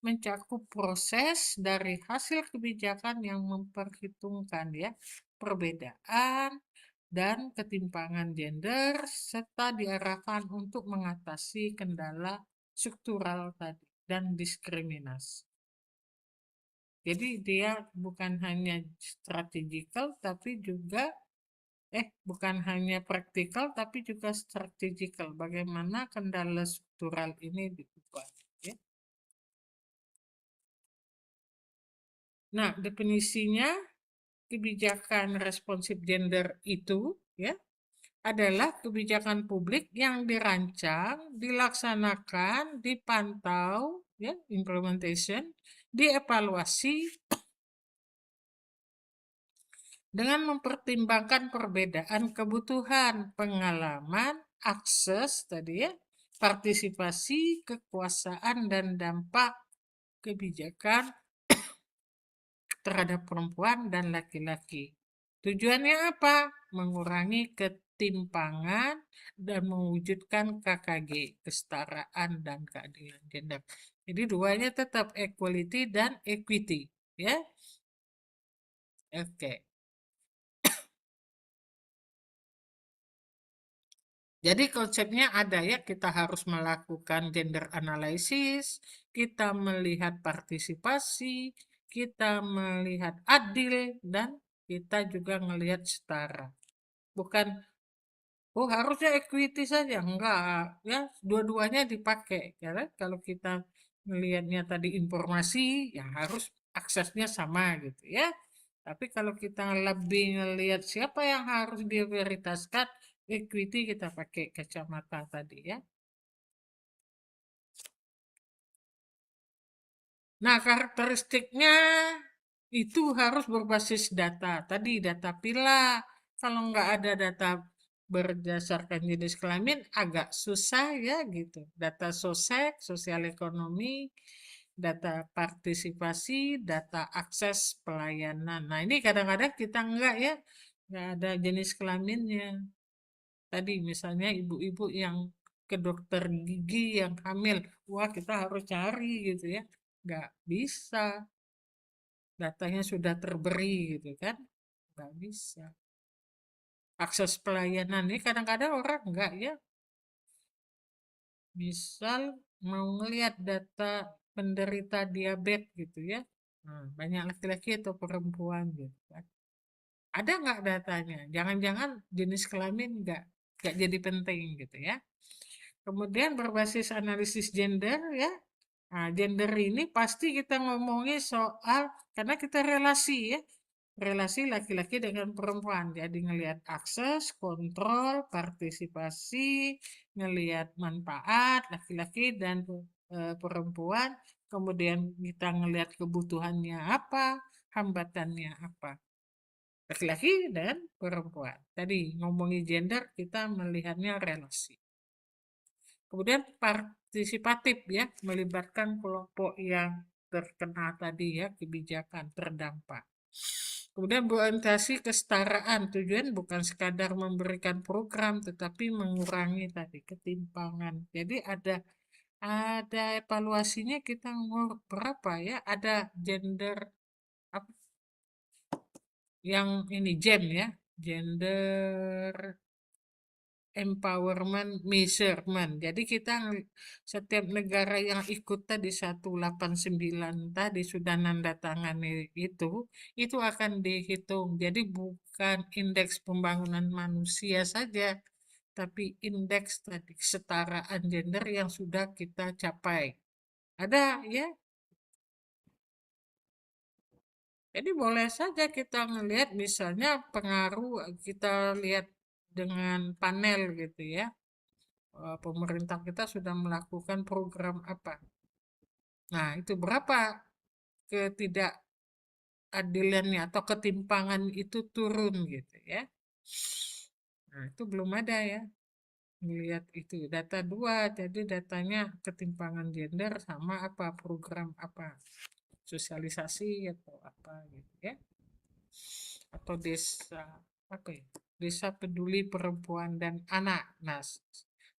mencakup proses dari hasil kebijakan yang memperhitungkan ya perbedaan dan ketimpangan gender serta diarahkan untuk mengatasi kendala struktural tadi dan diskriminasi. Jadi dia bukan hanya strategical tapi juga bukan hanya praktikal tapi juga strategical. Bagaimana kendala struktural ini diubah. Ya. Nah, definisinya kebijakan responsif gender itu ya adalah kebijakan publik yang dirancang, dilaksanakan, dipantau, ya, implementation, dievaluasi dengan mempertimbangkan perbedaan kebutuhan, pengalaman, akses tadi ya, partisipasi, kekuasaan dan dampak kebijakan terhadap perempuan dan laki-laki. Tujuannya apa? Mengurangi ketimpangan dan mewujudkan KKG, kesetaraan dan keadilan gender. Jadi duanya tetap equality dan equity, ya. Oke. Jadi konsepnya ada ya, kita harus melakukan gender analysis, kita melihat partisipasi, kita melihat adil, dan kita juga melihat setara. Bukan, oh harusnya equity saja, enggak, ya dua-duanya dipakai. Ya, kan? Kalau kita melihatnya tadi informasi, ya harus aksesnya sama gitu ya. Tapi kalau kita lebih melihat siapa yang harus diprioritaskan, equity kita pakai kacamata tadi ya. Nah, karakteristiknya itu harus berbasis data. Tadi data pila. Kalau nggak ada data berdasarkan jenis kelamin, agak susah ya gitu. Data sosial ekonomi, data partisipasi, data akses pelayanan. Nah, ini kadang-kadang kita nggak ya, nggak ada jenis kelaminnya. Tadi misalnya ibu-ibu yang ke dokter gigi yang hamil, wah kita harus cari gitu ya. Nggak bisa, datanya sudah terberi gitu kan. Nggak bisa. Akses pelayanan ini kadang-kadang orang nggak ya. Misal mau ngelihat data penderita diabetes gitu ya. Nah, banyak laki-laki atau perempuan gitu kan. Ada nggak datanya? Jangan-jangan jenis kelamin nggak jadi penting gitu ya. Kemudian berbasis analisis gender ya. Nah, gender ini pasti kita ngomongin soal karena kita relasi ya. Relasi laki-laki dengan perempuan. Jadi ngelihat akses, kontrol, partisipasi, ngelihat manfaat laki-laki dan perempuan. Kemudian kita ngelihat kebutuhannya apa, hambatannya apa. Laki-laki dan perempuan. Tadi ngomongin gender, kita melihatnya relasi. Kemudian partisipatif ya, melibatkan kelompok yang terkena tadi ya, kebijakan terdampak. Kemudian berorientasi kesetaraan, tujuan bukan sekadar memberikan program, tetapi mengurangi tadi ketimpangan. Jadi ada evaluasinya kita berapa ya, ada gender apa, yang ini GEM ya, gender empowerment measurement. Jadi kita setiap negara yang ikut tadi 189 tadi sudah nanda tangani itu akan dihitung. Jadi bukan indeks pembangunan manusia saja, tapi indeks tadi kesetaraan gender yang sudah kita capai. Ada ya. Jadi boleh saja kita ngelihat misalnya pengaruh kita lihat dengan panel gitu ya. Pemerintah kita sudah melakukan program apa. Nah, itu berapa ketidakadilannya atau ketimpangan itu turun gitu ya. Nah, itu belum ada ya. Melihat itu data 2, jadi datanya ketimpangan gender sama apa program apa. Sosialisasi atau apa gitu ya. Atau desa apa ya? Desa peduli perempuan dan anak. Nah,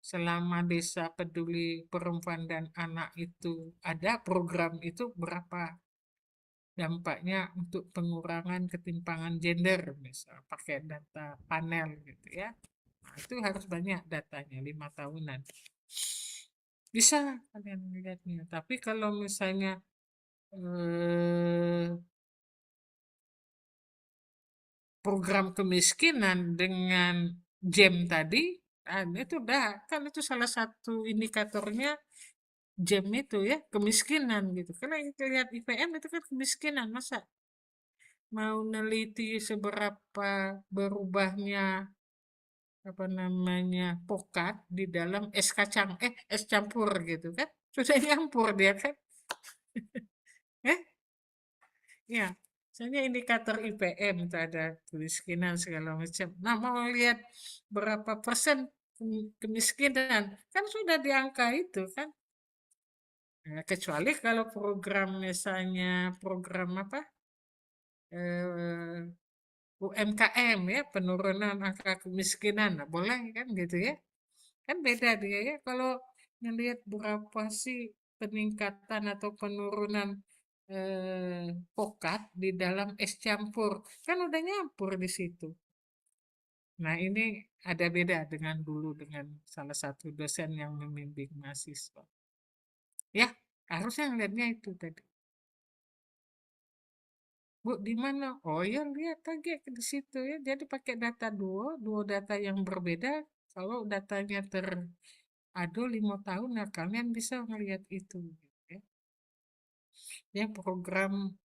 selama desa peduli perempuan dan anak itu ada program itu berapa dampaknya untuk pengurangan ketimpangan gender misal pakai data panel gitu ya. Nah, itu harus banyak datanya 5 tahunan. Bisa kalian lihatnya. Tapi kalau misalnya eh, program kemiskinan dengan JEM tadi, itu udah kan itu salah satu indikatornya JEM itu ya kemiskinan gitu. Karena kita lihat IPM itu kan kemiskinan, masa mau neliti seberapa berubahnya apa namanya pokat di dalam es campur gitu kan sudah nyampur dia kan eh ya misalnya indikator IPM itu ada kemiskinan segala macam. Nah, mau lihat berapa persen kemiskinan, kan sudah di angka itu kan. Nah, kecuali kalau program misalnya program apa eh, UMKM ya, penurunan angka kemiskinan, nah, boleh kan gitu ya. Kan beda dia ya kalau ngelihat berapa sih peningkatan atau penurunan pokat di dalam es campur. Kan udah nyampur di situ. Nah, ini ada beda dengan dulu dengan salah satu dosen yang membimbing mahasiswa. Ya, harusnya ngeliatnya itu tadi. Bu, di mana? Oh ya, lihat aja di situ ya. Jadi pakai data dua data yang berbeda. Kalau datanya teradu 5 tahun, nah kalian bisa melihat itu. Gitu ya. Ya, program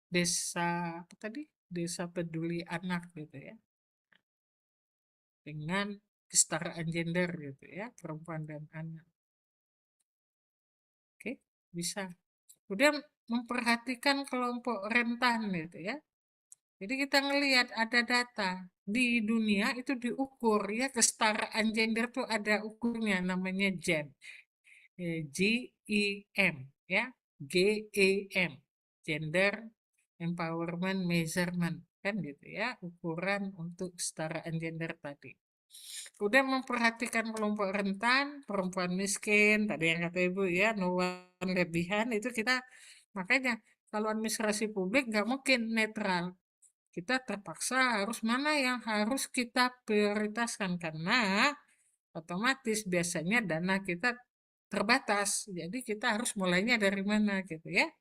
desa apa tadi? Desa peduli anak gitu ya. Dengan kesetaraan gender gitu ya, perempuan dan anak. Oke, bisa. Kemudian memperhatikan kelompok rentan gitu ya. Jadi kita ngelihat ada data di dunia itu diukur ya kesetaraan gender tuh ada ukurnya namanya GEM. GEM ya. GEM. Gender Empowerment Measurement kan gitu ya, ukuran untuk kesetaraan gender tadi. Udah memperhatikan kelompok rentan, perempuan miskin, tadi yang kata Ibu ya, no one left behind, itu kita, makanya kalau administrasi publik nggak mungkin netral. Kita terpaksa harus mana yang harus kita prioritaskan, karena otomatis biasanya dana kita terbatas. Jadi kita harus mulainya dari mana gitu ya.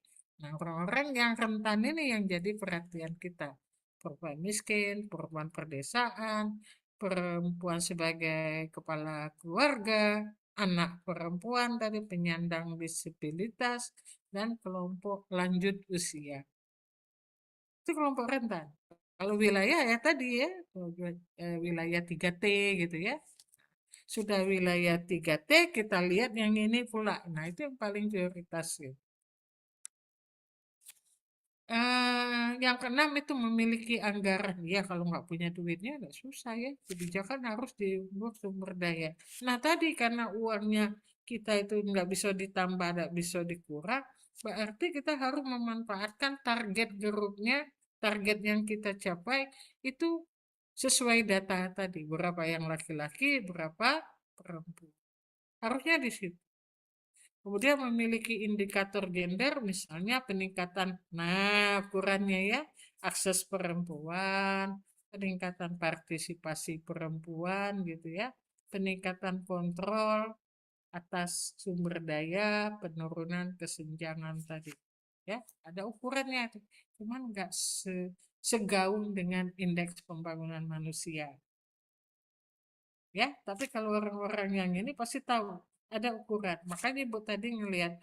Nah, orang-orang yang rentan ini yang jadi perhatian kita. Perempuan miskin, perempuan perdesaan, perempuan sebagai kepala keluarga, anak perempuan tadi penyandang disabilitas, dan kelompok lanjut usia. Itu kelompok rentan. Kalau wilayah ya tadi ya, wilayah 3T gitu ya. Sudah wilayah 3T, kita lihat yang ini pula. Nah, itu yang paling prioritas gitu. Yang keenam itu memiliki anggaran. Ya, kalau nggak punya duitnya nggak susah ya. Kebijakan harus dibuat sumber daya. Nah, tadi karena uangnya kita itu nggak bisa ditambah, nggak bisa dikurang, berarti kita harus memanfaatkan target grupnya, target yang kita capai itu sesuai data tadi. Berapa yang laki-laki, berapa perempuan. Harusnya di situ. Kemudian memiliki indikator gender, misalnya peningkatan, nah ukurannya ya, akses perempuan, peningkatan partisipasi perempuan gitu ya, peningkatan kontrol atas sumber daya, penurunan kesenjangan tadi. Ya, ada ukurannya, cuman nggak segaung dengan indeks pembangunan manusia. Ya, tapi kalau orang-orang yang ini pasti tahu ada ukuran. Makanya Ibu tadi ngelihat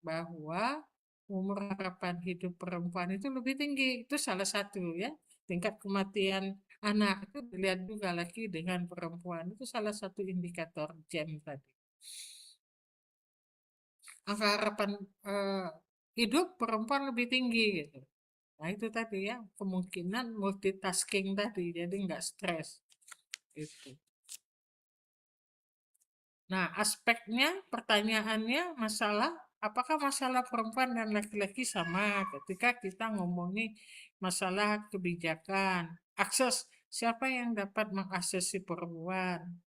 bahwa umur harapan hidup perempuan itu lebih tinggi. Itu salah satu ya. Tingkat kematian anak itu dilihat juga lagi dengan perempuan. Itu salah satu indikator GEM tadi. Angka harapan hidup perempuan lebih tinggi gitu. Nah itu tadi ya, kemungkinan multitasking tadi, jadi nggak stres. Itu. Nah aspeknya, pertanyaannya masalah, apakah masalah perempuan dan laki-laki sama ketika kita ngomongin masalah kebijakan, akses, siapa yang dapat mengakses si perempuan,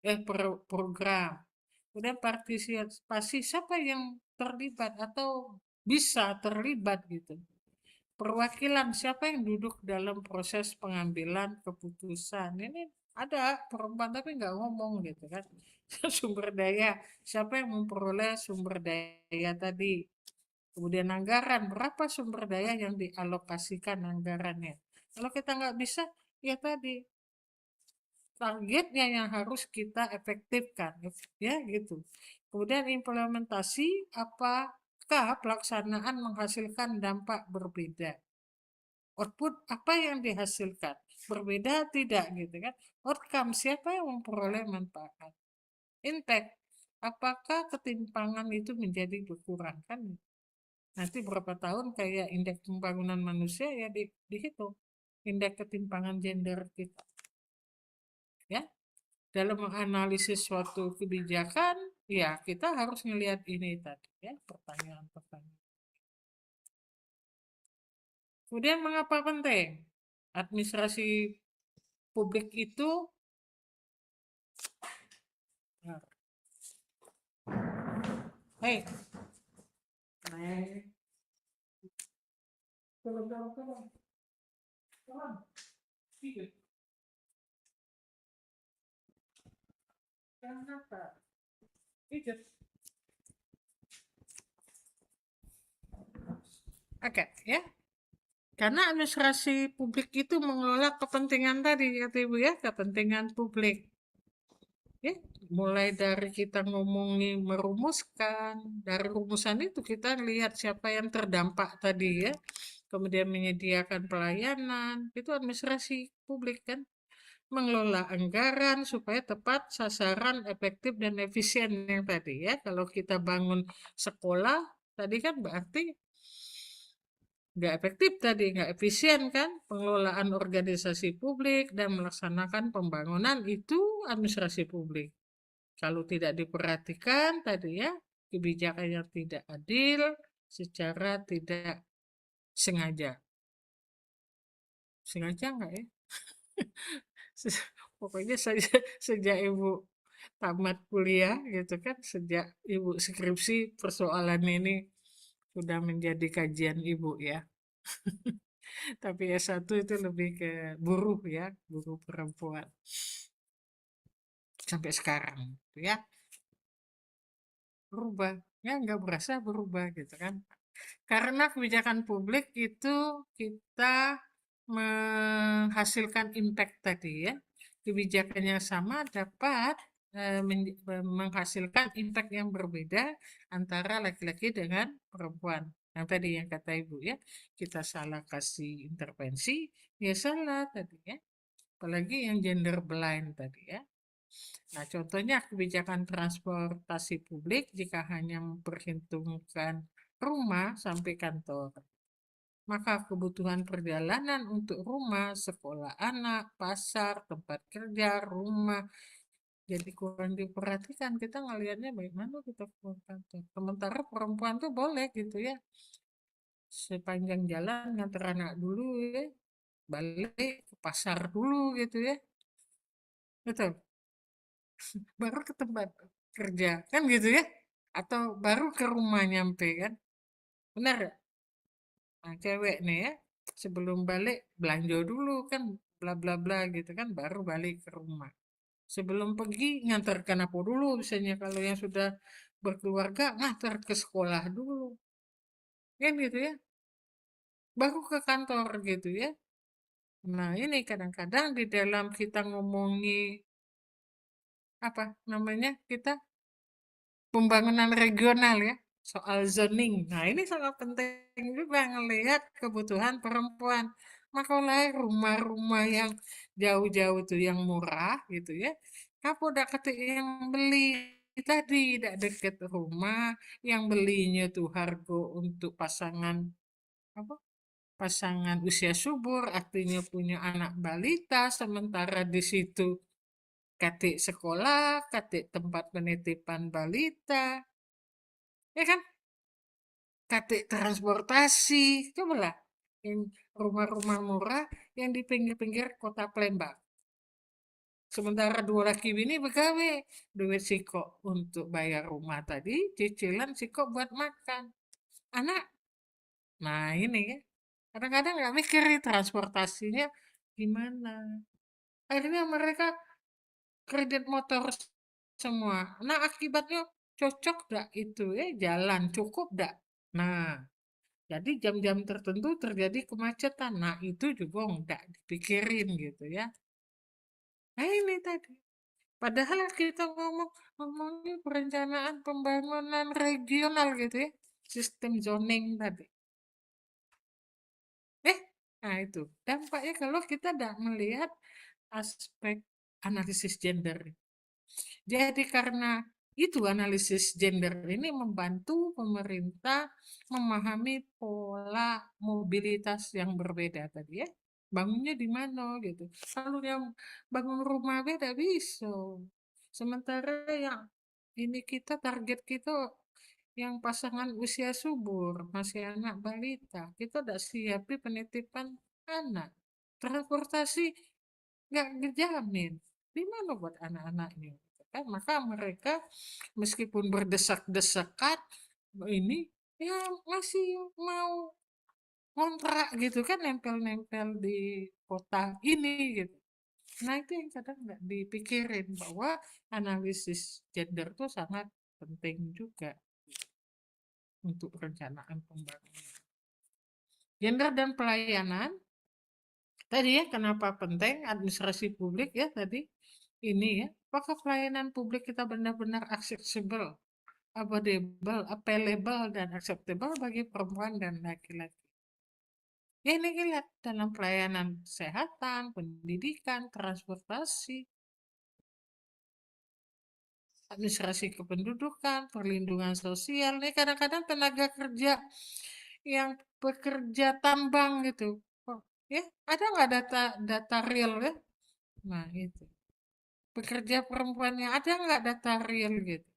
program. Kemudian partisipasi, siapa yang terlibat atau bisa terlibat gitu. Perwakilan, siapa yang duduk dalam proses pengambilan keputusan. Ini ada perempuan tapi nggak ngomong gitu kan. Sumber daya, siapa yang memperoleh sumber daya tadi. Kemudian anggaran, berapa sumber daya yang dialokasikan anggarannya. Kalau kita nggak bisa, ya tadi targetnya yang harus kita efektifkan ya gitu. Kemudian implementasi, apakah pelaksanaan menghasilkan dampak berbeda, output apa yang dihasilkan berbeda tidak gitu kan. Outcome, siapa yang memperoleh manfaat, impact, apakah ketimpangan itu menjadi berkurang kan. Nanti berapa tahun kayak indeks pembangunan manusia ya dihitung indeks ketimpangan gender kita ya. Dalam menganalisis suatu kebijakan, ya kita harus melihat ini tadi ya, pertanyaan-pertanyaan. Kemudian mengapa penting? Administrasi publik itu hei, Oke, ya. Karena administrasi publik itu mengelola kepentingan tadi, kata Ibu ya, kepentingan publik. Ya, mulai dari kita ngomongin merumuskan, dari rumusan itu kita lihat siapa yang terdampak tadi ya. Kemudian menyediakan pelayanan, itu administrasi publik kan. Mengelola anggaran supaya tepat sasaran, efektif dan efisien yang tadi ya. Kalau kita bangun sekolah, tadi kan berarti nggak efektif tadi, nggak efisien kan, pengelolaan organisasi publik dan melaksanakan pembangunan itu administrasi publik. Kalau tidak diperhatikan tadi ya, kebijakan yang tidak adil secara tidak sengaja. Sengaja nggak ya? Pokoknya sejak Ibu tamat kuliah gitu kan, sejak Ibu skripsi persoalan ini sudah menjadi kajian Ibu ya. Tapi S1 itu lebih ke buruh ya, buruh perempuan. Sampai sekarang gitu ya. Berubah. Ya nggak berasa berubah gitu kan. Karena kebijakan publik itu kita menghasilkan impact tadi ya. Kebijakan yang sama dapat menghasilkan impact yang berbeda antara laki-laki dengan perempuan. Yang tadi yang kata Ibu ya, kita salah kasih intervensi, ya salah tadi ya. Apalagi yang gender blind tadi ya. Nah, contohnya kebijakan transportasi publik jika hanya memperhitungkan rumah sampai kantor, maka kebutuhan perjalanan untuk rumah, sekolah anak, pasar, tempat kerja, rumah, jadi kurang diperhatikan. Kita ngelihatnya bagaimana kita ke kantor. Sementara perempuan tuh boleh gitu ya, sepanjang jalan nganter anak dulu ya, balik ke pasar dulu gitu ya. Betul. Baru ke tempat kerja kan gitu ya, atau baru ke rumah nyampe kan, benar ya. Nah, cewek nih ya, sebelum balik belanja dulu kan, bla bla bla gitu kan, baru balik ke rumah. Sebelum pergi ngantarkan apa dulu, misalnya kalau yang sudah berkeluarga ngantar ke sekolah dulu, kan gitu ya, baru ke kantor gitu ya. Nah ini kadang-kadang di dalam kita ngomongi apa namanya kita pembangunan regional ya, soal zoning. Nah, ini sangat penting juga ngelihat kebutuhan perempuan. Makanya rumah-rumah yang jauh-jauh itu yang murah gitu ya. Apa udah ketik yang beli tadi tidak dekat rumah, yang belinya tuh harga untuk pasangan apa? Pasangan usia subur, artinya punya anak balita, sementara di situ katik sekolah, katik tempat penitipan balita, ya kan? Katik transportasi, cobalah yang rumah-rumah murah yang di pinggir-pinggir kota Palembang. Sementara dua laki bini begawe, duit siko untuk bayar rumah tadi, cicilan siko buat makan. Anak, nah ini ya, kadang-kadang nggak mikir nih transportasinya gimana. Akhirnya mereka kredit motor semua. Nah akibatnya cocok gak itu ya jalan cukup gak? Nah jadi jam-jam tertentu terjadi kemacetan. Nah, itu juga nggak dipikirin gitu ya. Nah, ini tadi. Padahal kita ngomongin perencanaan pembangunan regional gitu ya. Sistem zoning tadi. Eh, nah itu. Dampaknya kalau kita tidak melihat aspek analisis gender. Jadi karena itu analisis gender ini membantu pemerintah memahami pola mobilitas yang berbeda tadi ya. Bangunnya di mana gitu. Kalau yang bangun rumah beda bisa. Sementara yang ini kita target kita yang pasangan usia subur, masih anak balita. Kita tidak siapi penitipan anak. Transportasi nggak dijamin. Di mana buat anak-anaknya? Gitu kan? Maka mereka meskipun berdesak-desakan ini ya masih mau kontrak gitu kan nempel-nempel di kota ini gitu. Nah itu yang kadang nggak dipikirin bahwa analisis gender itu sangat penting juga untuk perencanaan pembangunan. Gender dan pelayanan tadi ya kenapa penting administrasi publik ya tadi ini ya apakah pelayanan publik kita benar-benar aksesibel, available dan acceptable bagi perempuan dan laki-laki. Ya ini lihat dalam pelayanan kesehatan, pendidikan, transportasi, administrasi kependudukan, perlindungan sosial. Ini kadang-kadang tenaga kerja yang bekerja tambang gitu. Oh, ya, ada nggak data real ya? Nah, itu. Pekerja perempuannya ada nggak data real gitu?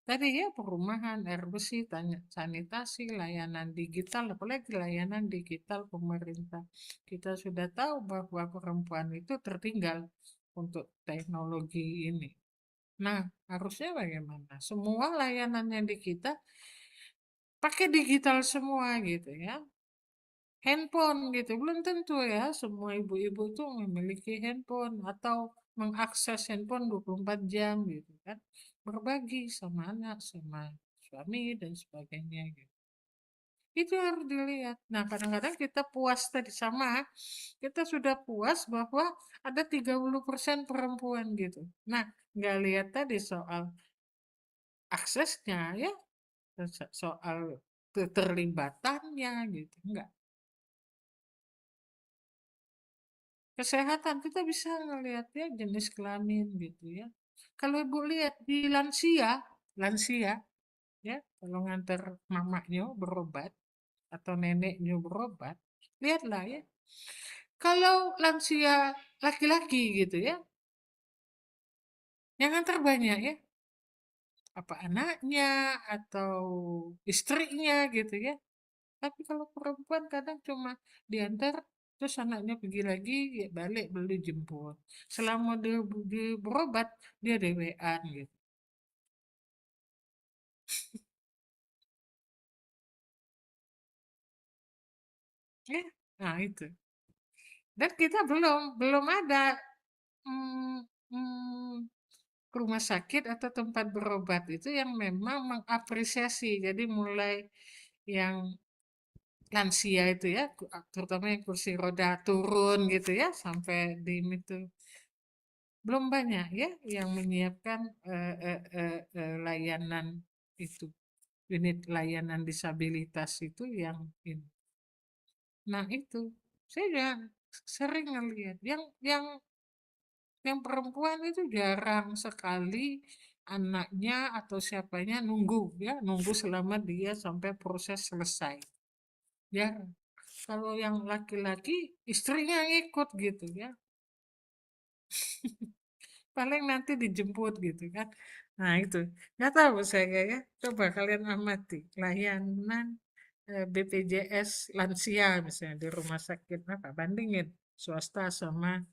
Tadi ya perumahan, air bersih, sanitasi, layanan digital, apalagi layanan digital pemerintah. Kita sudah tahu bahwa perempuan itu tertinggal untuk teknologi ini. Nah, harusnya bagaimana? Semua layanannya di kita pakai digital semua gitu ya. Handphone gitu, belum tentu ya semua ibu-ibu tuh memiliki handphone atau mengakses handphone 24 jam gitu kan. Berbagi sama anak, sama suami dan sebagainya gitu. Itu harus dilihat. Nah, kadang-kadang kita puas tadi sama, kita sudah puas bahwa ada 30% perempuan gitu. Nah, nggak lihat tadi soal aksesnya ya, soal keterlibatannya gitu. Enggak. Kesehatan kita bisa ngelihat ya jenis kelamin gitu ya. Kalau ibu lihat di lansia, lansia ya, kalau nganter mamanya berobat atau neneknya berobat, lihatlah ya. Kalau lansia laki-laki gitu ya, yang nganter banyak ya, apa anaknya atau istrinya gitu ya. Tapi kalau perempuan kadang cuma diantar terus anaknya pergi lagi ya balik beli jemput. Selama dia berobat dia dewean gitu. Ya, nah itu. Dan kita belum belum ada rumah sakit atau tempat berobat itu yang memang mengapresiasi. Jadi mulai yang lansia itu ya, terutama yang kursi roda turun gitu ya, sampai di itu belum banyak ya yang menyiapkan layanan itu, unit layanan disabilitas itu yang ini. Nah itu saya juga sering ngelihat yang perempuan itu jarang sekali anaknya atau siapanya nunggu ya, nunggu selama dia sampai proses selesai. Jarang. Kalau yang laki-laki istrinya ikut gitu ya. Paling nanti dijemput gitu kan. Nah itu. Nggak tahu saya ya. Coba kalian amati layanan BPJS lansia misalnya di rumah sakit apa bandingin swasta sama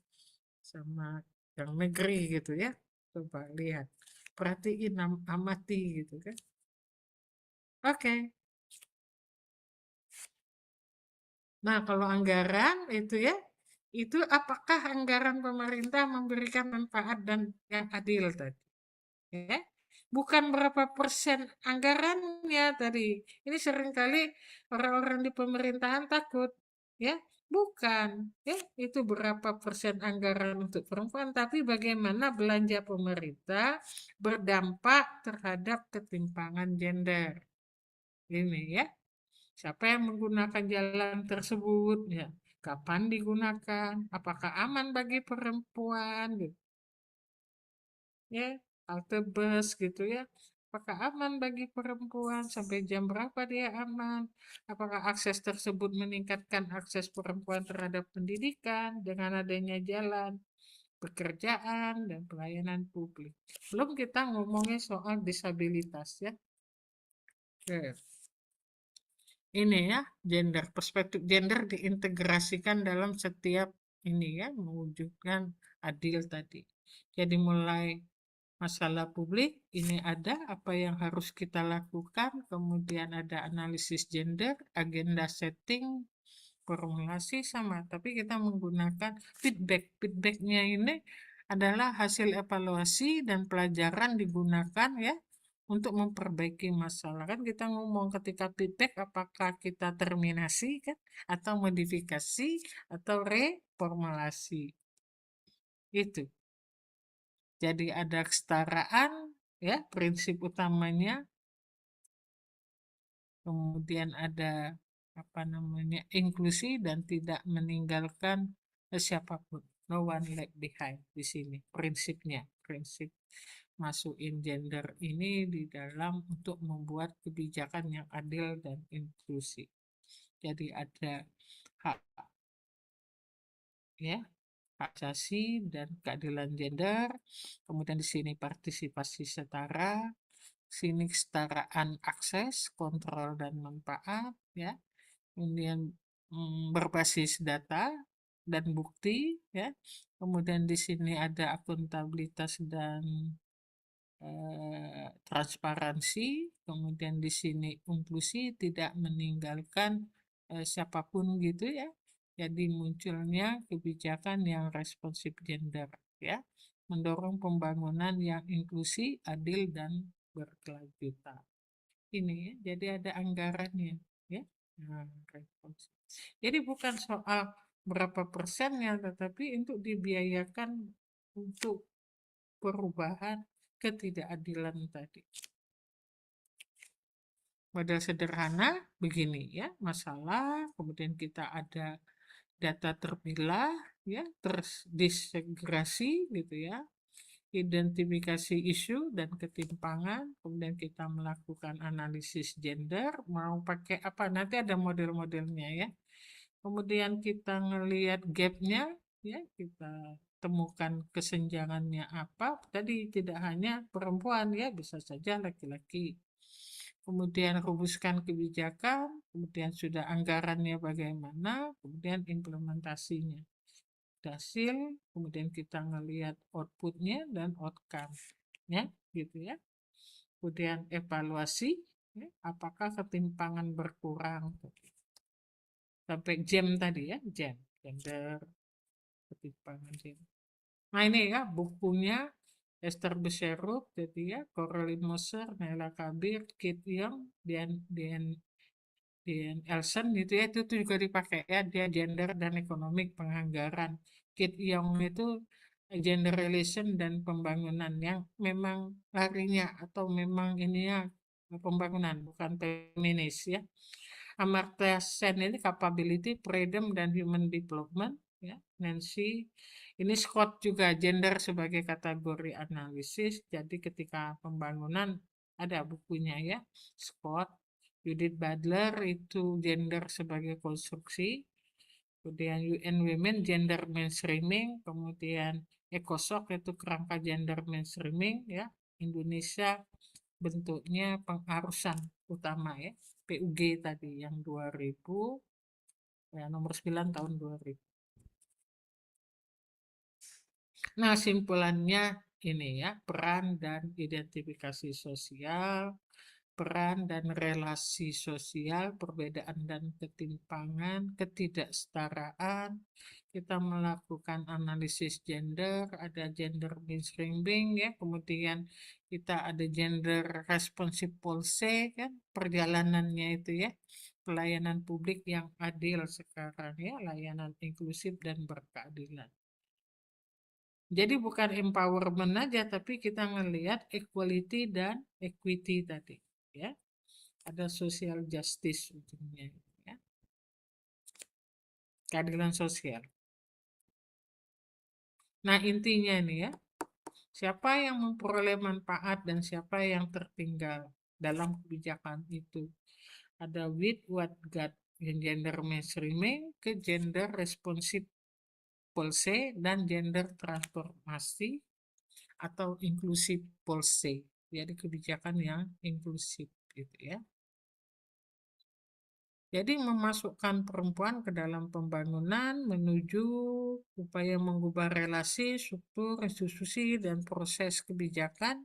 sama yang negeri gitu ya. Coba lihat, perhatiin, amati gitu kan. Oke. Nah, kalau anggaran itu ya, itu apakah anggaran pemerintah memberikan manfaat dan yang adil tadi? Ya, bukan berapa persen anggarannya tadi. Ini seringkali orang-orang di pemerintahan takut, ya. Bukan, ya, itu berapa persen anggaran untuk perempuan, tapi bagaimana belanja pemerintah berdampak terhadap ketimpangan gender. Ini ya, siapa yang menggunakan jalan tersebut, ya, kapan digunakan, apakah aman bagi perempuan, gitu ya, halte bus gitu ya, apakah aman bagi perempuan, sampai jam berapa dia aman, apakah akses tersebut meningkatkan akses perempuan terhadap pendidikan dengan adanya jalan, pekerjaan, dan pelayanan publik. Belum kita ngomongin soal disabilitas ya. Oke. Ini ya, gender, perspektif gender diintegrasikan dalam setiap ini ya, mewujudkan adil tadi. Jadi mulai masalah publik, ini ada apa yang harus kita lakukan, kemudian ada analisis gender, agenda setting, formulasi sama, tapi kita menggunakan feedback. Feedbacknya ini adalah hasil evaluasi dan pelajaran digunakan ya untuk memperbaiki masalah. Kan kita ngomong ketika feedback apakah kita terminasi kan atau modifikasi atau reformulasi. Itu. Jadi ada kesetaraan ya, prinsip utamanya. Kemudian ada apa namanya, inklusi dan tidak meninggalkan siapapun. No one left behind di sini prinsipnya. Prinsip masukin gender ini di dalam untuk membuat kebijakan yang adil dan inklusi. Jadi ada hak ya, hak asasi dan keadilan gender. Kemudian di sini partisipasi setara, sini kesetaraan akses, kontrol dan manfaat ya. Kemudian berbasis data dan bukti ya. Kemudian di sini ada akuntabilitas dan transparansi. Kemudian di sini inklusi, tidak meninggalkan siapapun gitu ya. Jadi munculnya kebijakan yang responsif gender ya, mendorong pembangunan yang inklusi, adil dan berkelanjutan. Ini ya, jadi ada anggarannya ya. Nah, responsif. Jadi bukan soal berapa persennya, tetapi untuk dibiayakan untuk perubahan ketidakadilan tadi. Model sederhana begini ya, masalah, kemudian kita ada data terpilah ya, terdisegrasi gitu ya, identifikasi isu dan ketimpangan, kemudian kita melakukan analisis gender, mau pakai apa, nanti ada model-modelnya ya. Kemudian kita ngelihat gapnya ya, kita temukan kesenjangannya apa, tadi tidak hanya perempuan ya, bisa saja laki-laki. Kemudian rumuskan kebijakan, kemudian sudah anggarannya bagaimana, kemudian implementasinya. Hasil, kemudian kita ngelihat outputnya dan outcome-nya, gitu ya. Kemudian evaluasi, ya, apakah ketimpangan berkurang. Sampai jam tadi ya, jam, gender, ketimpangan jam. Nah ini ya bukunya Esther Beserut, jadi ya Coraline Moser, Naila Kabir, Kit Young, Dian Elson gitu ya itu tuh juga dipakai ya dia gender dan ekonomik penganggaran. Kit Young itu gender relation dan pembangunan yang memang larinya atau memang ininya pembangunan bukan feminis ya. Amartya Sen ini capability, freedom dan human development ya. Nancy ini Scott juga gender sebagai kategori analisis. Jadi ketika pembangunan ada bukunya ya Scott. Judith Butler itu gender sebagai konstruksi, kemudian UN Women gender mainstreaming, kemudian ECOSOC itu kerangka gender mainstreaming ya, Indonesia bentuknya pengarusan utama ya, PUG tadi yang 2000 ya nomor 9 tahun 2000. Nah, simpulannya ini ya, peran dan identifikasi sosial, peran dan relasi sosial, perbedaan dan ketimpangan, ketidaksetaraan. Kita melakukan analisis gender, ada gender mainstreaming ya, kemudian kita ada gender responsive policy kan, perjalanannya itu ya, pelayanan publik yang adil sekarang ya, layanan inklusif dan berkeadilan. Jadi bukan empowerment aja, tapi kita ngelihat equality dan equity tadi ya. Ada social justice ujungnya ya. Keadilan sosial. Nah, intinya nih ya, siapa yang memperoleh manfaat dan siapa yang tertinggal dalam kebijakan itu. Ada with, what, got, yang gender mainstreaming ke gender responsive policy dan gender transformasi atau inklusif policy. Jadi kebijakan yang inklusif gitu ya. Jadi memasukkan perempuan ke dalam pembangunan menuju upaya mengubah relasi, struktur, institusi, dan proses kebijakan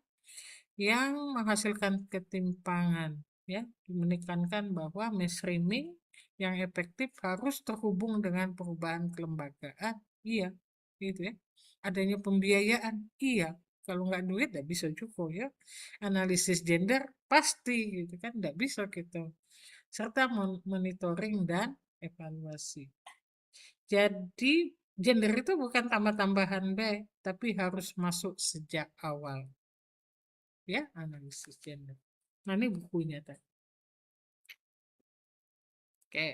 yang menghasilkan ketimpangan. Ya, menekankan bahwa mainstreaming yang efektif harus terhubung dengan perubahan kelembagaan. Iya, gitu ya. Adanya pembiayaan. Iya, kalau nggak duit nggak bisa juga ya. Analisis gender pasti gitu kan, nggak bisa kita serta monitoring dan evaluasi. Jadi gender itu bukan tambah-tambahan deh, tapi harus masuk sejak awal. Ya, analisis gender. Nah, ini bukunya tadi. Oke.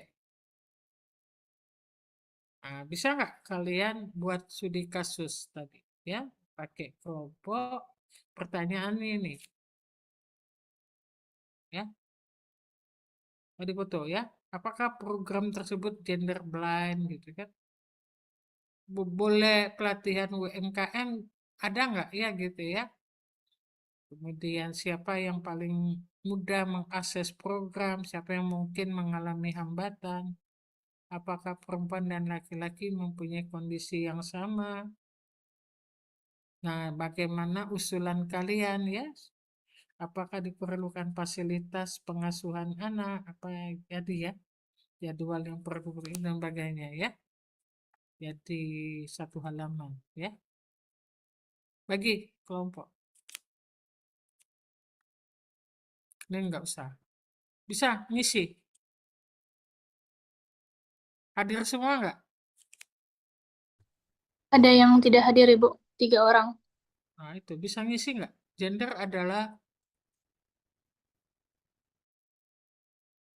Nah, bisa nggak kalian buat studi kasus tadi? Ya, pakai kelompok. Pertanyaan ini, ya, mau dipoto ya. Apakah program tersebut gender blind gitu kan? Boleh pelatihan UMKM ada nggak ya gitu ya? Kemudian siapa yang paling mudah mengakses program, siapa yang mungkin mengalami hambatan, apakah perempuan dan laki-laki mempunyai kondisi yang sama. Nah, bagaimana usulan kalian ya? Apakah diperlukan fasilitas pengasuhan anak, apa jadi ya, jadwal yang perlu dan sebagainya ya. Jadi satu halaman ya. Bagi kelompok. Ini enggak usah. Bisa ngisi. Hadir semua enggak? Ada yang tidak hadir, Ibu. 3 orang. Nah, itu bisa ngisi enggak? Gender adalah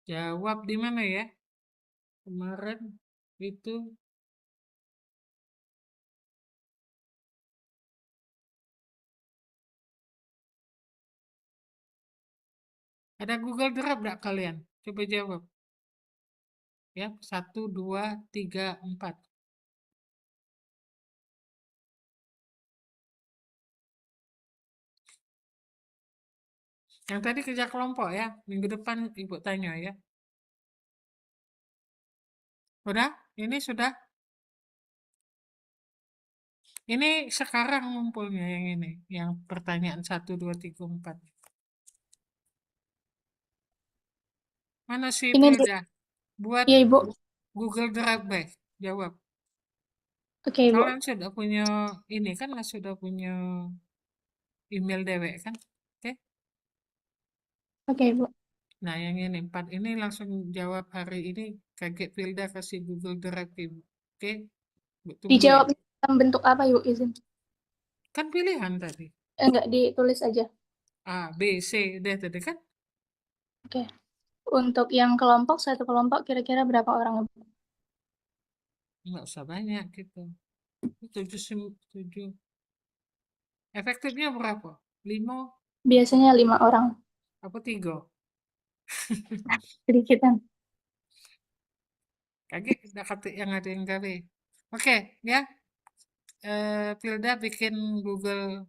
jawab di mana ya? Kemarin itu ada Google Drive enggak kalian? Coba jawab. Ya, 1, 2, 3, 4. Yang tadi kerja kelompok ya. Minggu depan Ibu tanya ya. Udah? Ini sudah? Ini sekarang ngumpulnya yang ini. Yang pertanyaan 1, 2, 3, 4. Mana sih Ini, Tilda? Buat ya Ibu. Google Drive deh. Jawab. Oke, Ibu. Kalian sudah punya ini kan, sudah punya email dewek kan? Oke. Oke, Ibu. Nah, yang ini 4 ini langsung jawab hari ini. Kaget Pilda kasih Google Drive Ibu. Oke. Bu tunggu ya. Dijawab dalam bentuk apa, Ibu? Izin. Kan pilihan tadi. Enggak, ditulis aja. A, B, C, D tadi kan? Oke. Untuk yang kelompok, satu kelompok kira-kira berapa orang, Ibu? Nggak usah banyak gitu. 7. Efektifnya berapa? 5 Biasanya 5 orang. apa 3? Sedikitan. Kaget udah kata yang ada yang gawe. Oke, ya. Pilda bikin Google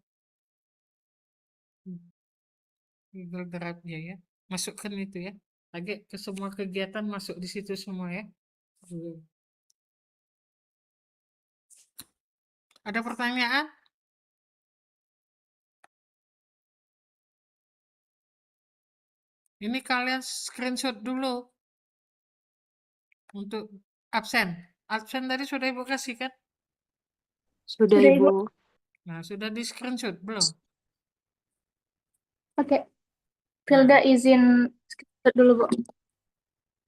Drive-nya ya. Masukkan itu ya. Kaget ke semua kegiatan masuk di situ semua ya. Ada pertanyaan? Ini kalian screenshot dulu untuk absen. Absen tadi sudah Ibu kasih kan? Sudah, Sudah, Ibu. Nah, sudah di screenshot belum? Oke. Pilda izin screenshot dulu, Bu.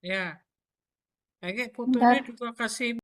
Ya. Kayak fotonya Bentar. juga kasih